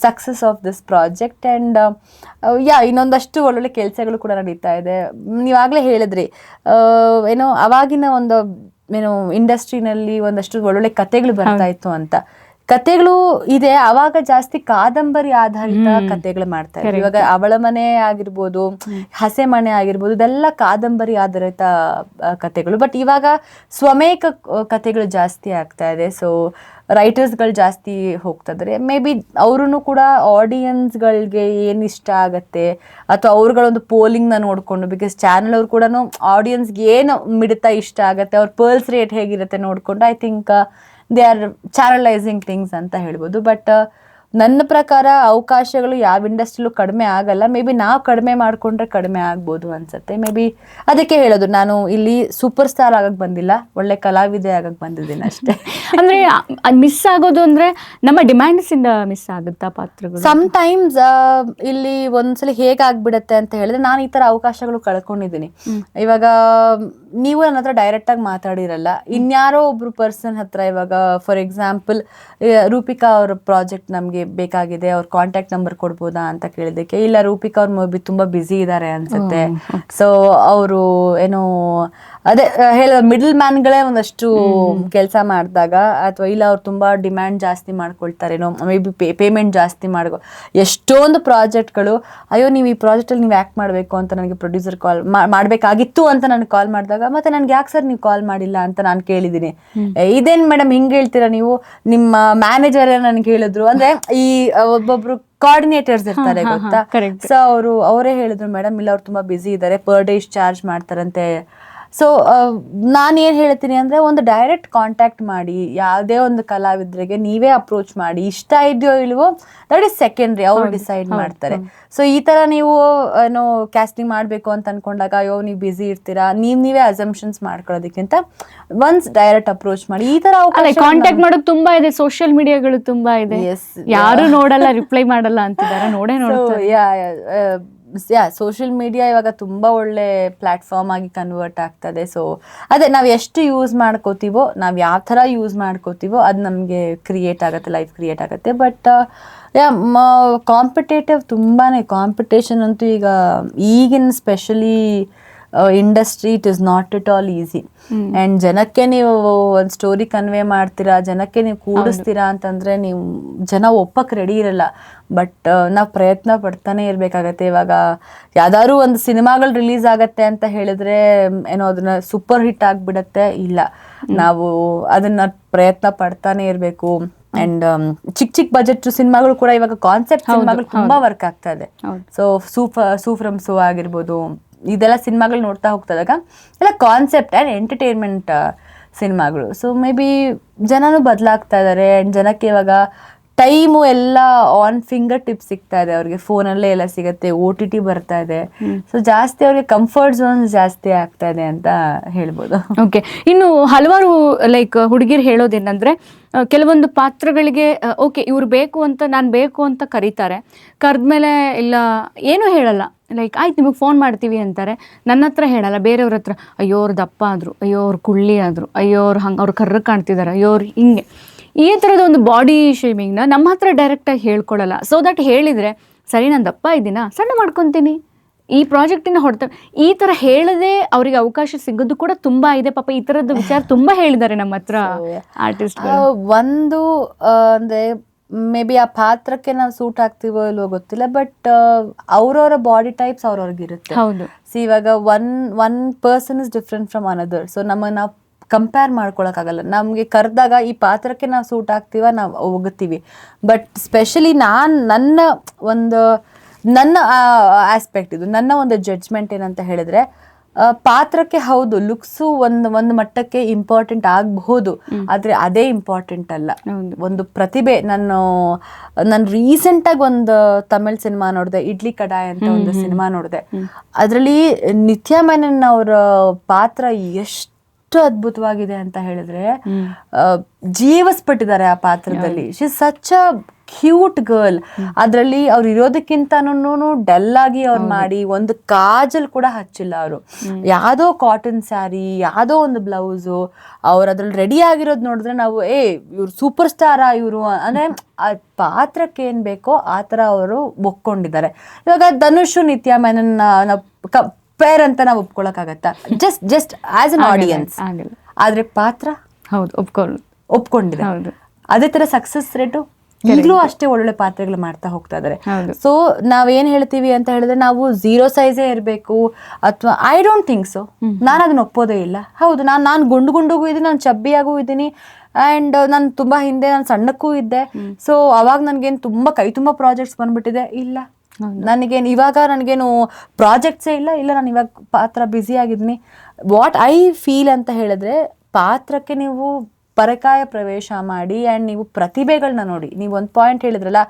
success of this project. And ಇನ್ನೊಂದಷ್ಟು ಒಳ್ಳೊಳ್ಳೆ ಕೆಲಸಗಳು ಕೂಡ ನಡೀತಾ ಇದೆ. ನೀವಾಗಲೇ ಹೇಳಿದ್ರಿ, ಅವಾಗಿನ ಒಂದು ಇಂಡಸ್ಟ್ರಿನಲ್ಲಿ ಒಂದಷ್ಟು ಒಳ್ಳೊಳ್ಳೆ ಕತೆಗಳು ಬರ್ತಾ ಇತ್ತು ಅಂತ. ಕತೆಗಳು ಇದೆ, ಅವಾಗ ಜಾಸ್ತಿ ಕಾದಂಬರಿ ಆಧಾರಿತ ಕತೆಗಳು ಮಾಡ್ತಾ ಇದ್ರು. ಇವಾಗ ಅವಳ ಮನೆ ಆಗಿರ್ಬೋದು, ಹಸೆ ಮನೆ ಆಗಿರ್ಬೋದು, ಇದೆಲ್ಲ ಕಾದಂಬರಿ ಆಧಾರಿತ ಕತೆಗಳು. ಬಟ್ ಇವಾಗ ಸ್ವಮೇಕ ಕತೆಗಳು ಜಾಸ್ತಿ ಆಗ್ತಾ ಇದೆ. ಸೊ ರೈಟರ್ಸ್ಗಳು ಜಾಸ್ತಿ ಹೋಗ್ತಾ ಇದ್ದಾರೆ. ಮೇ ಬಿ ಅವ್ರೂ ಕೂಡ ಆಡಿಯನ್ಸ್ಗಳಿಗೆ ಏನು ಇಷ್ಟ ಆಗತ್ತೆ, ಅಥವಾ ಅವ್ರುಗಳೊಂದು ಪೋಲಿಂಗ್ನ ನೋಡಿಕೊಂಡು, ಬಿಕಾಸ್ ಚಾನಲ್ ಅವ್ರು ಕೂಡ ಆಡಿಯನ್ಸ್ಗೆ ಏನು ಮಿಡ್ತಾ ಇಷ್ಟ ಆಗತ್ತೆ, ಅವ್ರ ಪರ್ಲ್ಸ್ ರೇಟ್ ಹೇಗಿರುತ್ತೆ ನೋಡಿಕೊಂಡು I think they are channelizing things ಅಂತ ಹೇಳ್ಬೋದು. ಬಟ್ ನನ್ನ ಪ್ರಕಾರ ಅವಕಾಶಗಳು ಯಾವ ಇಂಡಸ್ಟ್ರಿಲೂ ಕಡಿಮೆ ಆಗಲ್ಲ. ಮೇ ಬಿ ನಾವು ಕಡಿಮೆ ಮಾಡಿಕೊಂಡ್ರೆ ಕಡಿಮೆ ಆಗ್ಬೋದು ಅನ್ಸುತ್ತೆ. ಮೇ ಬಿ ಅದಕ್ಕೆ ಹೇಳೋದು, ನಾನು ಇಲ್ಲಿ ಸೂಪರ್ ಸ್ಟಾರ್ ಆಗಕ್ಕೆ ಬಂದಿಲ್ಲ, ಒಳ್ಳೆ ಕಲಾವಿದೆ ಆಗಕ್ಕೆ ಬಂದಿದ್ದೀನಿ ಅಷ್ಟೇ. ಅಂದರೆ ಮಿಸ್ ಆಗೋದು ಅಂದರೆ ನಮ್ಮ ಡಿಮ್ಯಾಂಡ್ಸಿಂದ ಮಿಸ್ ಆಗುತ್ತಾ ಪಾತ್ರಗಳು? ಸಮ್ಟೈಮ್ಸ್ ಇಲ್ಲಿ ಒಂದ್ಸಲ ಹೇಗಾಗ್ಬಿಡತ್ತೆ ಅಂತ ಹೇಳಿದ್ರೆ, ನಾನು ಈ ಥರ ಅವಕಾಶಗಳು ಕಳ್ಕೊಂಡಿದ್ದೀನಿ. ಇವಾಗ ನೀವು ನನ್ನ ಹತ್ರ ಡೈರೆಕ್ಟಾಗಿ ಮಾತಾಡಿರಲ್ಲ, ಇನ್ಯಾರೋ ಒಬ್ರು ಪರ್ಸನ್ ಹತ್ರ. ಇವಾಗ ಫಾರ್ ಎಕ್ಸಾಂಪಲ್ ರೂಪಿಕಾ ಅವ್ರ ಪ್ರಾಜೆಕ್ಟ್ ನಮಗೆ ನನಗೆ ಬೇಕಾಗಿದೆ, ಅವ್ರ ಕಾಂಟ್ಯಾಕ್ಟ್ ನಂಬರ್ ಕೊಡ್ಬೋದಾ ಅಂತ ಕೇಳಿದಕ್ಕೆ, ಇಲ್ಲ ರೂಪಿಕಾ ಅವ್ರು ತುಂಬಾ ಬ್ಯುಸಿ ಇದ್ದಾರೆ ಅನ್ಸುತ್ತೆ, ಸೊ ಅವರು ಏನೋ ಅದೇ ಹೇಳ ಮಿಡಲ್ ಮ್ಯಾನ್ಗಳೇ ಒಂದಷ್ಟು ಕೆಲಸ ಮಾಡಿದಾಗ, ಅಥವಾ ಇಲ್ಲ ಅವ್ರು ತುಂಬಾ ಡಿಮ್ಯಾಂಡ್ ಜಾಸ್ತಿ ಮಾಡ್ಕೊಳ್ತಾರೇನೋ, ಮೇ ಬಿ ಪೇಮೆಂಟ್ ಜಾಸ್ತಿ ಎಷ್ಟೊಂದು ಪ್ರಾಜೆಕ್ಟ್ಗಳು, ಅಯ್ಯೋ ನೀವು ಈ ಪ್ರಾಜೆಕ್ಟಲ್ಲಿ ನೀವು ಆ್ಯಕ್ಟ್ ಮಾಡಬೇಕು ಅಂತ ನನಗೆ ಪ್ರೊಡ್ಯೂಸರ್ ಕಾಲ್ ಮಾಡಬೇಕಾಗಿತ್ತು ಅಂತ ನನಗೆ ಕಾಲ್ ಮಾಡಿದಾಗ, ಮತ್ತೆ ನನ್ಗೆ ಯಾಕೆ ಸರ್ ನೀವು ಕಾಲ್ ಮಾಡಿಲ್ಲ ಅಂತ ನಾನು ಕೇಳಿದ್ದೀನಿ. ಇದೇನು ಮೇಡಮ್ ಹಿಂಗೆ ಹೇಳ್ತೀರಾ ನೀವು, ನಿಮ್ಮ ಮ್ಯಾನೇಜರ್ ನನಗೆ ಹೇಳಿದ್ರು ಅಂದ್ರೆ, ಈ ಒಬ್ಬೊಬ್ರು ಕೋಆರ್ಡಿನೇಟರ್ಸ್ ಇರ್ತಾರೆ ಗೊತ್ತಾ, ಸೊ ಅವರೇ ಹೇಳಿದ್ರು ಮೇಡಮ್ ಇಲ್ಲ ಅವ್ರು ತುಂಬಾ ಬ್ಯುಸಿ ಇದ್ದಾರೆ, ಪರ್ ಡೇ ಇಷ್ಟು ಚಾರ್ಜ್ ಮಾಡ್ತಾರಂತೆ. ಸೊ ನಾನು ಏನು ಹೇಳ್ತೀನಿ ಅಂದರೆ, ಒಂದು ಡೈರೆಕ್ಟ್ ಕಾಂಟ್ಯಾಕ್ಟ್ ಮಾಡಿ, ಯಾವುದೇ ಒಂದು ಕಲಾವಿದರಿಗೆ ನೀವೇ ಅಪ್ರೋಚ್ ಮಾಡಿ, ಇಷ್ಟ ಇದೆಯೋ ಇಲ್ವೋ ದಟ್ ಈಸ್ ಸೆಕೆಂಡ್ರಿ, ಅವ್ರು ಡಿಸೈಡ್ ಮಾಡ್ತಾರೆ. ಸೊ ಈ ಥರ ನೀವು ಏನೋ ಕ್ಯಾಸ್ಟಿಂಗ್ ಮಾಡಬೇಕು ಅಂತ ಅನ್ಕೊಂಡಾಗ, ಅಯ್ಯೋ ನೀವು ಬ್ಯುಸಿ ಇರ್ತೀರಾ, ನೀವೇ ಅಸಂಪ್ಷನ್ಸ್ ಮಾಡ್ಕೊಳ್ಳೋದಕ್ಕಿಂತ ಒನ್ಸ್ ಡೈರೆಕ್ಟ್ ಅಪ್ರೋಚ್ ಮಾಡಿ. ಈ ಥರ ಕಾಂಟ್ಯಾಕ್ಟ್ ಮಾಡೋದು ತುಂಬಾ ಇದೆ, ಸೋಷಿಯಲ್ ಮೀಡಿಯಾಗಳು ತುಂಬಾ ಇದೆ, ಯಾರು ನೋಡಲ್ಲ, ರಿಪ್ಲೈ ಮಾಡಲ್ಲ ಅಂತಿದ್ದಾರೆ, ನೋಡೇ ನೋಡ್ತಾರೆ. ಸೋಷಿಯಲ್ ಮೀಡಿಯಾ ಇವಾಗ ತುಂಬಾ ಒಳ್ಳೆ ಪ್ಲಾಟ್ಫಾರ್ಮ್ ಆಗಿ ಕನ್ವರ್ಟ್ ಆಗ್ತದೆ. ಸೊ ಅದೇ ನಾವು ಎಷ್ಟು ಯೂಸ್ ಮಾಡ್ಕೋತೀವೋ, ನಾವು ಯಾವ ಥರ ಯೂಸ್ ಮಾಡ್ಕೋತೀವೋ ಅದು ನಮಗೆ ಕ್ರಿಯೇಟ್ ಆಗುತ್ತೆ, ಲೈಫ್ ಕ್ರಿಯೇಟ್ ಆಗುತ್ತೆ. ಬಟ್ ಕಾಂಪಿಟೇಟಿವ್ ತುಂಬಾನೇ ಕಾಂಪಿಟೇಷನ್ ಅಂತೂ ಈಗ ಈಗಿನ specially industry, it is not it all easy. And ಜನಕ್ಕೆ ನೀವು ಒಂದು ಸ್ಟೋರಿ ಕನ್ವೆ ಮಾಡ್ತೀರಾ, ಜನಕ್ಕೆ ನೀವು ಕೂಡಿಸ್ತೀರಾ ಅಂತಂದರೆ ನೀವು ಜನ ಒಪ್ಪಕ್ಕೆ ರೆಡಿ ಇರಲ್ಲ. ಬಟ್ ನಾವು ಪ್ರಯತ್ನ ಪಡ್ತಾನೆ ಇರಬೇಕಾಗತ್ತೆ. ಇವಾಗ ಯಾವ್ದಾದ್ರು ಒಂದು ಸಿನಿಮಾಗಳು ರಿಲೀಸ್ ಆಗತ್ತೆ ಅಂತ ಹೇಳಿದ್ರೆ ಏನೋ ಅದನ್ನ ಸೂಪರ್ ಹಿಟ್ ಆಗಿಬಿಡತ್ತೆ, ಇಲ್ಲ, ನಾವು ಅದನ್ನ ಪ್ರಯತ್ನ ಪಡ್ತಾನೆ ಇರಬೇಕು. ಅಂಡ್ ಚಿಕ್ಕ ಬಜೆಟ್ ಸಿನಿಮಾಗಳು ಕೂಡ ಇವಾಗ ಕಾನ್ಸೆಪ್ಟ್ ಸಿನಿಮಾಗಳು ತುಂಬಾ ವರ್ಕ್ ಆಗ್ತಾ ಇದೆ. ಸೊ ಸೂಫ್ರಮ್ ಸೋ ಆಗಿರ್ಬೋದು, ಇದೆಲ್ಲ ಸಿನಿಮಾಗಳು ನೋಡ್ತಾ ಹೋಗ್ತದಾಗ ಎಲ್ಲ ಕಾನ್ಸೆಪ್ಟ್ ಆ್ಯಂಡ್ ಎಂಟರ್ಟೈನ್ಮೆಂಟ್ ಸಿನಿಮಾಗಳು. ಸೊ ಮೇ ಬಿ ಜನನೂ ಬದಲಾಗ್ತಾ ಇದ್ದಾರೆ. ಆ್ಯಂಡ್ ಜನಕ್ಕೆ ಇವಾಗ ಟೈಮು ಎಲ್ಲ ಆನ್ ಫಿಂಗರ್ ಟಿಪ್ ಸಿಗ್ತಾ ಇದೆ, ಅವ್ರಿಗೆ ಫೋನಲ್ಲೇ ಎಲ್ಲ ಸಿಗುತ್ತೆ, OTT ಬರ್ತಾ ಇದೆ. ಸೊ ಜಾಸ್ತಿ ಅವ್ರಿಗೆ ಕಂಫರ್ಟ್ ಝೋನ್ ಜಾಸ್ತಿ ಆಗ್ತಾ ಇದೆ ಅಂತ ಹೇಳ್ಬೋದು. ಓಕೆ, ಇನ್ನು ಹಲವಾರು ಲೈಕ್ ಹುಡುಗಿರು ಹೇಳೋದೇನಂದ್ರೆ, ಕೆಲವೊಂದು ಪಾತ್ರಗಳಿಗೆ ಓಕೆ ಇವ್ರು ಬೇಕು ಅಂತ, ನಾನು ಬೇಕು ಅಂತ ಕರೀತಾರೆ, ಕರೆದ್ಮೇಲೆ ಇಲ್ಲ ಏನೂ ಹೇಳಲ್ಲ, ಲೈಕ್ ಆಯ್ತು ನಿಮಗೆ ಫೋನ್ ಮಾಡ್ತೀವಿ ಅಂತಾರೆ, ನನ್ನ ಹತ್ರ ಹೇಳಲ್ಲ, ಬೇರೆಯವ್ರ ಹತ್ರ, ಅಯ್ಯೋ ಅವ್ರು ದಪ್ಪ ಆದರು, ಅಯ್ಯೋ ಅವ್ರು ಕುಳ್ಳಿ ಆದರು, ಅಯ್ಯೋ ಅವ್ರು ಹಂಗೆ ಅವ್ರು ಕರ್ರಗೆ ಕಾಣ್ತಿದ್ದಾರೆ, ಅಯ್ಯೋ ಅವ್ರು ಹಿಂಗೆ, ಈ ಥರದ ಒಂದು ಬಾಡಿ ಶೇಮಿಂಗ್ನ ನಮ್ಮ ಹತ್ರ ಡೈರೆಕ್ಟಾಗಿ ಹೇಳ್ಕೊಡಲ್ಲ. ಸೊ ದಟ್ ಹೇಳಿದರೆ ಸರಿ ನಾನು ದಪ್ಪ ಇದ್ದೀನಾ, ಸಣ್ಣ ಮಾಡ್ಕೊತೀನಿ, ಈ ಪ್ರಾಜೆಕ್ಟಿನ ಹೊಡ್ತಾರೆ, ಈ ಥರ ಹೇಳದೆ ಅವರಿಗೆ ಅವಕಾಶ ಸಿಗೋದು ಕೂಡ ತುಂಬಾ ಇದೆ. ಪಾಪ ಈ ಥರದ ವಿಚಾರ ತುಂಬಾ ಹೇಳಿದ್ದಾರೆ ನಮ್ಮ ಹತ್ರ ಆರ್ಟಿಸ್ಟ್. ಒಂದು ಅಂದರೆ ಮೇ ಬಿ ಆ ಪಾತ್ರಕ್ಕೆ ನಾವು ಸೂಟ್ ಆಗ್ತೀವೋ ಇಲ್ವೋ ಗೊತ್ತಿಲ್ಲ, ಬಟ್ ಅವ್ರವ್ರ ಬಾಡಿ ಟೈಪ್ಸ್ ಅವ್ರವ್ರಿಗಿರುತ್ತೆ. ಹೌದು. ಸೊ ಇವಾಗ one person is different from another. So ನಾವು ಕಂಪೇರ್ ಮಾಡ್ಕೊಳಕ್ಕಾಗಲ್ಲ. ನಮಗೆ ಕರೆದಾಗ ಈ ಪಾತ್ರಕ್ಕೆ ನಾವು ಸೂಟ್ ಆಗ್ತೀವ, ನಾವು ಹೋಗುತ್ತೀವಿ. ಬಟ್ ಸ್ಪೆಷಲಿ ನನ್ನ ಆಸ್ಪೆಕ್ಟ್ ಇದು, ನನ್ನ ಒಂದು ಜಡ್ಜ್ಮೆಂಟ್ ಏನಂತ ಹೇಳಿದ್ರೆ, ಪಾತ್ರಕ್ಕೆ ಹೌದು ಲುಕ್ಸು ಒಂದು ಮಟ್ಟಕ್ಕೆ ಇಂಪಾರ್ಟೆಂಟ್ ಆಗಬಹುದು, ಆದ್ರೆ ಅದೇ ಇಂಪಾರ್ಟೆಂಟ್ ಅಲ್ಲ. ಒಂದು ಪ್ರತಿಭೆ. ನಾನು ರೀಸೆಂಟಾಗಿ ಒಂದು ತಮಿಳ್ ಸಿನಿಮಾ ನೋಡಿದೆ, ಇಡ್ಲಿ ಕಡಾಯ್ ಅಂತ ಒಂದು ಸಿನಿಮಾ ನೋಡಿದೆ. ಅದರಲ್ಲಿ ನಿತ್ಯಾ ಮೆನನ್ ಅವರ ಪಾತ್ರ ಎಷ್ಟು ಅದ್ಭುತವಾಗಿದೆ ಅಂತ ಹೇಳಿದ್ರೆ, ಜೀವಿಸ್ಬಿಟ್ಟಿದ್ದಾರೆ ಆ ಪಾತ್ರದಲ್ಲಿ. She is such a cute girl. ಅದರಲ್ಲಿ ಅವ್ರು ಇರೋದಕ್ಕಿಂತನೂ ಡಲ್ ಆಗಿ ಅವ್ರು ಮಾಡಿ, ಒಂದು ಕಾಜಲ್ ಕೂಡ ಹಚ್ಚಿಲ್ಲ ಅವರು. ಯಾವುದೋ ಕಾಟನ್ ಸ್ಯಾರಿ, ಯಾವುದೋ ಒಂದು ಬ್ಲೌಸು, ಅವ್ರು ಅದ್ರಲ್ಲಿ ರೆಡಿ ಆಗಿರೋದು ನೋಡಿದ್ರೆ ನಾವು ಇವ್ರು ಸೂಪರ್ ಸ್ಟಾರಾ ಇವರು ಅಂದ್ರೆ, ಆ ಪಾತ್ರಕ್ಕೆ ಏನ್ ಬೇಕೋ ಆ ಥರ ಅವರು ಒಪ್ಕೊಂಡಿದ್ದಾರೆ. ಇವಾಗ ಧನುಷ್ ನಿತ್ಯಾ ಮೆನನ್ ಪೇರ್ ಅಂತ ನಾವು ಒಪ್ಕೊಳಕ್ಕಾಗತ್ತಾ? Just as an audience. ಆದ್ರೆ ಪಾತ್ರ ಹೌದು ಒಪ್ಕೊಂಡಿದೆ. ಅದೇ ತರ ಸಕ್ಸಸ್ ರೇಟು ಈಗಲೂ ಅಷ್ಟೇ ಒಳ್ಳೊಳ್ಳೆ ಪಾತ್ರಗಳು ಮಾಡ್ತಾ ಹೋಗ್ತಾ ಇದಾರೆ. ಸೊ ನಾವೇನ್ ಹೇಳ್ತೀವಿ ಅಂತ ಹೇಳಿದ್ರೆ, ನಾವು 0 ಸೈಜೇ ಇರಬೇಕು ಅಥವಾ ಐ ಡೋಂಟ್ ಥಿಂಕ್ ಸೊ. ನಾನು ಅದನ್ನ ಒಪ್ಪೋದೇ ಇಲ್ಲ. ಹೌದು, ನಾನು ಗುಂಡುಗೂ ಇದ್ದೀನಿ, ನಾನು ಚಬ್ಬಿಯಾಗೂ ಇದ್ದೀನಿ, ಆ್ಯಂಡ್ ನಾನು ತುಂಬಾ ಹಿಂದೆ ನಾನು ಸಣ್ಣಕ್ಕೂ ಇದ್ದೆ. ಸೊ ಅವಾಗ ನನ್ಗೇನು ತುಂಬಾ ಕೈ ತುಂಬಾ ಪ್ರಾಜೆಕ್ಟ್ಸ್ ಬಂದ್ಬಿಟ್ಟಿದೆ, ಇಲ್ಲ ಇವಾಗ ನನಗೇನು ಪ್ರಾಜೆಕ್ಟ್ಸೇ ಇಲ್ಲ, ನಾನು ಇವಾಗ ಪಾತ್ರ ಬ್ಯುಸಿ ಆಗಿದ್ದೀನಿ. ವಾಟ್ ಐ ಫೀಲ್ ಅಂತ ಹೇಳಿದ್ರೆ, ಪಾತ್ರಕ್ಕೆ ನೀವು ಪರಕಾಯ ಪ್ರವೇಶ ಮಾಡಿ ಆ್ಯಂಡ್ ನೀವು ಪ್ರತಿಭೆಗಳನ್ನ ನೋಡಿ. ನೀವು ಒಂದು ಪಾಯಿಂಟ್ ಹೇಳಿದ್ರಲ್ಲ,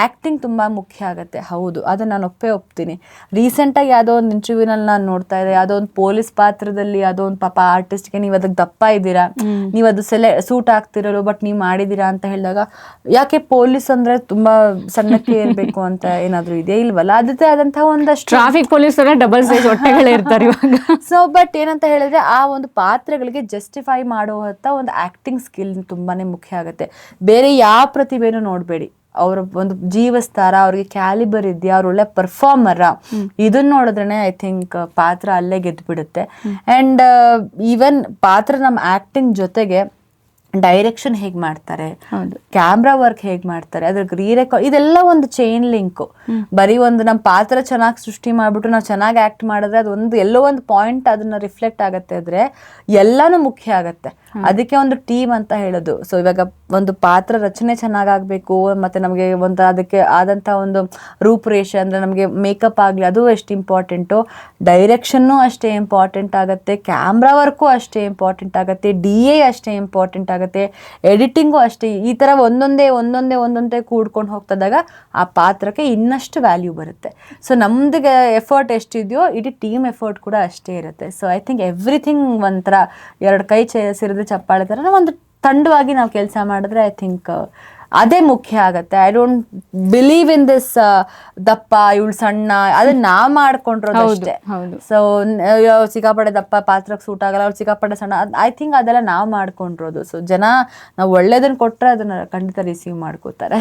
ಆ್ಯಕ್ಟಿಂಗ್ ತುಂಬ ಮುಖ್ಯ ಆಗುತ್ತೆ. ಹೌದು, ಅದನ್ನು ನಾನು ಒಪ್ತೀನಿ. ರೀಸೆಂಟಾಗಿ ಯಾವುದೋ ಒಂದು ಇಂಟರ್ವ್ಯೂನಲ್ಲಿ ನಾನು ನೋಡ್ತಾ ಇದ್ದೆ, ಯಾವುದೋ ಒಂದು ಪೊಲೀಸ್ ಪಾತ್ರದಲ್ಲಿ ಯಾವುದೋ ಒಂದು ಪಾಪ ಆರ್ಟಿಸ್ಟ್ಗೆ ನೀವು ಅದಕ್ಕೆ ದಪ್ಪ ಇದ್ದೀರಾ, ನೀವು ಅದು ಸೂಟ್ ಆಗ್ತಿರೋರು, ಬಟ್ ನೀವು ಮಾಡಿದ್ದೀರಾ ಅಂತ ಹೇಳಿದಾಗ, ಯಾಕೆ ಪೊಲೀಸ್ ಅಂದರೆ ತುಂಬ ಸಣ್ಣಕ್ಕೆ ಇರಬೇಕು ಅಂತ ಏನಾದರೂ ಇದೆ ಇಲ್ವಲ್ಲ? ಅದೇ ಆದಂತಹ ಒಂದಷ್ಟು ಟ್ರಾಫಿಕ್ ಪೊಲೀಸ್ ಡಬಲ್ ಸೈಜ್ ಹೊಟ್ಟೆಗಳೇ ಇರ್ತಾರೆ ಇವಾಗ. ಸೊ ಬಟ್ ಏನಂತ ಹೇಳಿದ್ರೆ, ಆ ಒಂದು ಪಾತ್ರಗಳಿಗೆ ಜಸ್ಟಿಫೈ ಮಾಡುವಂಥ ಒಂದು ಆ್ಯಕ್ಟಿಂಗ್ ಸ್ಕಿಲ್ ತುಂಬಾನೇ ಮುಖ್ಯ ಆಗುತ್ತೆ. ಬೇರೆ ಯಾವ ಪ್ರತಿಭೆನೂ ನೋಡಬೇಡಿ, ಅವ್ರ ಒಂದು ಜೀವಸ್ತಾರ, ಅವ್ರಿಗೆ ಕ್ಯಾಲಿಬರ್ ಇದೆಯಾ, ಅವ್ರು ಒಳ್ಳೆ ಪರ್ಫಾರ್ಮರ, ಇದನ್ನ ನೋಡಿದ್ರೆ ಐ ಥಿಂಕ್ ಪಾತ್ರ ಅಲ್ಲೇ ಗೆದ್ದು ಬಿಡುತ್ತೆ. ಅಂಡ್ ಈವನ್ ಪಾತ್ರ ನಮ್ಮ ಆಕ್ಟಿಂಗ್ ಜೊತೆಗೆ ಡೈರೆಕ್ಷನ್ ಹೇಗ್ ಮಾಡ್ತಾರೆ, ಕ್ಯಾಮ್ರಾ ವರ್ಕ್ ಹೇಗ್ ಮಾಡ್ತಾರೆ, ಅದ್ರ ಇದೆಲ್ಲ ಒಂದು ಚೈನ್ ಲಿಂಕ್. ಬರೀ ಒಂದು ನಮ್ಮ ಪಾತ್ರ ಚೆನ್ನಾಗಿ ಸೃಷ್ಟಿ ಮಾಡ್ಬಿಟ್ಟು ನಾವು ಚೆನ್ನಾಗಿ ಆಕ್ಟ್ ಮಾಡಿದ್ರೆ ಅದೊಂದು ಎಲ್ಲೋ ಒಂದು ಪಾಯಿಂಟ್ ಅದನ್ನ ರಿಫ್ಲೆಕ್ಟ್ ಆಗತ್ತೆ ಆದ್ರೆ ಎಲ್ಲಾನು ಮುಖ್ಯ ಆಗತ್ತೆ. ಅದಕ್ಕೆ ಒಂದು ಟೀಮ್ ಅಂತ ಹೇಳೋದು. ಸೊ ಇವಾಗ ಒಂದು ಪಾತ್ರ ರಚನೆ ಚೆನ್ನಾಗಾಗಬೇಕು, ಮತ್ತೆ ನಮಗೆ ಒಂದು ಅದಕ್ಕೆ ಆದಂತ ಒಂದು ರೂಪುರೇಷೆ ಅಂದ್ರೆ ನಮಗೆ ಮೇಕಪ್ ಆಗಲಿ ಅದು ಎಷ್ಟು ಇಂಪಾರ್ಟೆಂಟು, ಡೈರೆಕ್ಷನ್ನು ಅಷ್ಟೇ ಇಂಪಾರ್ಟೆಂಟ್ ಆಗುತ್ತೆ, ಕ್ಯಾಮ್ರಾ ವರ್ಕು ಅಷ್ಟೇ ಇಂಪಾರ್ಟೆಂಟ್ ಆಗುತ್ತೆ, DA ಅಷ್ಟೇ ಇಂಪಾರ್ಟೆಂಟ್ ಆಗುತ್ತೆ, ಎಡಿಟಿಂಗು ಅಷ್ಟೇ. ಈ ಥರ ಒಂದೊಂದೇ ಕೂಡ್ಕೊಂಡು ಹೋಗ್ತದಾಗ ಆ ಪಾತ್ರಕ್ಕೆ ಇನ್ನಷ್ಟು ವ್ಯಾಲ್ಯೂ ಬರುತ್ತೆ. ಸೊ ನಮ್ದಿಗೆ ಎಫರ್ಟ್ ಎಷ್ಟಿದೆಯೋ ಇಡೀ ಟೀಮ್ ಎಫರ್ಟ್ ಕೂಡ ಅಷ್ಟೇ ಇರುತ್ತೆ. ಸೊ ಐ ಥಿಂಕ್ ಎವ್ರಿಥಿಂಗ್ ಒಂಥರ ಎರಡು ಕೈ ಸೇರಿದ್ರೆ ಚಪ್ಪಾಳೆ ಥರ ಒಂದು ತಂಡವಾಗಿ ನಾವು ಕೆಲಸ ಮಾಡಿದ್ರೆ ಐ ಥಿಂಕ್ ಅದೇ ಮುಖ್ಯ ಆಗತ್ತೆ. I don't believe in this ದಪ್ಪ ಇವಳು ಸಣ್ಣ, ಅದನ್ನ ನಾವ್ ಮಾಡ್ಕೊಂಡ್ರೋದು ಅಷ್ಟೇ. ಸೊ ಸಿಕ್ಕಾಪಟ್ಟೆ ದಪ್ಪ ಪಾತ್ರಕ್ಕೆ ಸೂಟ್ ಆಗಲ್ಲ, ಅವ್ಳು ಸಿಕ್ಕಾಪಟ್ಟೆ ಸಣ್ಣ, ಐ ಥಿಂಕ್ ಅದೆಲ್ಲ ನಾವ್ ಮಾಡ್ಕೊಂಡ್ರೋದು. ಸೊ ಜನ ನಾವು ಒಳ್ಳೇದನ್ನ ಕೊಟ್ರೆ ಅದನ್ನ ಖಂಡಿತ ರಿಸೀವ್ ಮಾಡ್ಕೋತಾರೆ.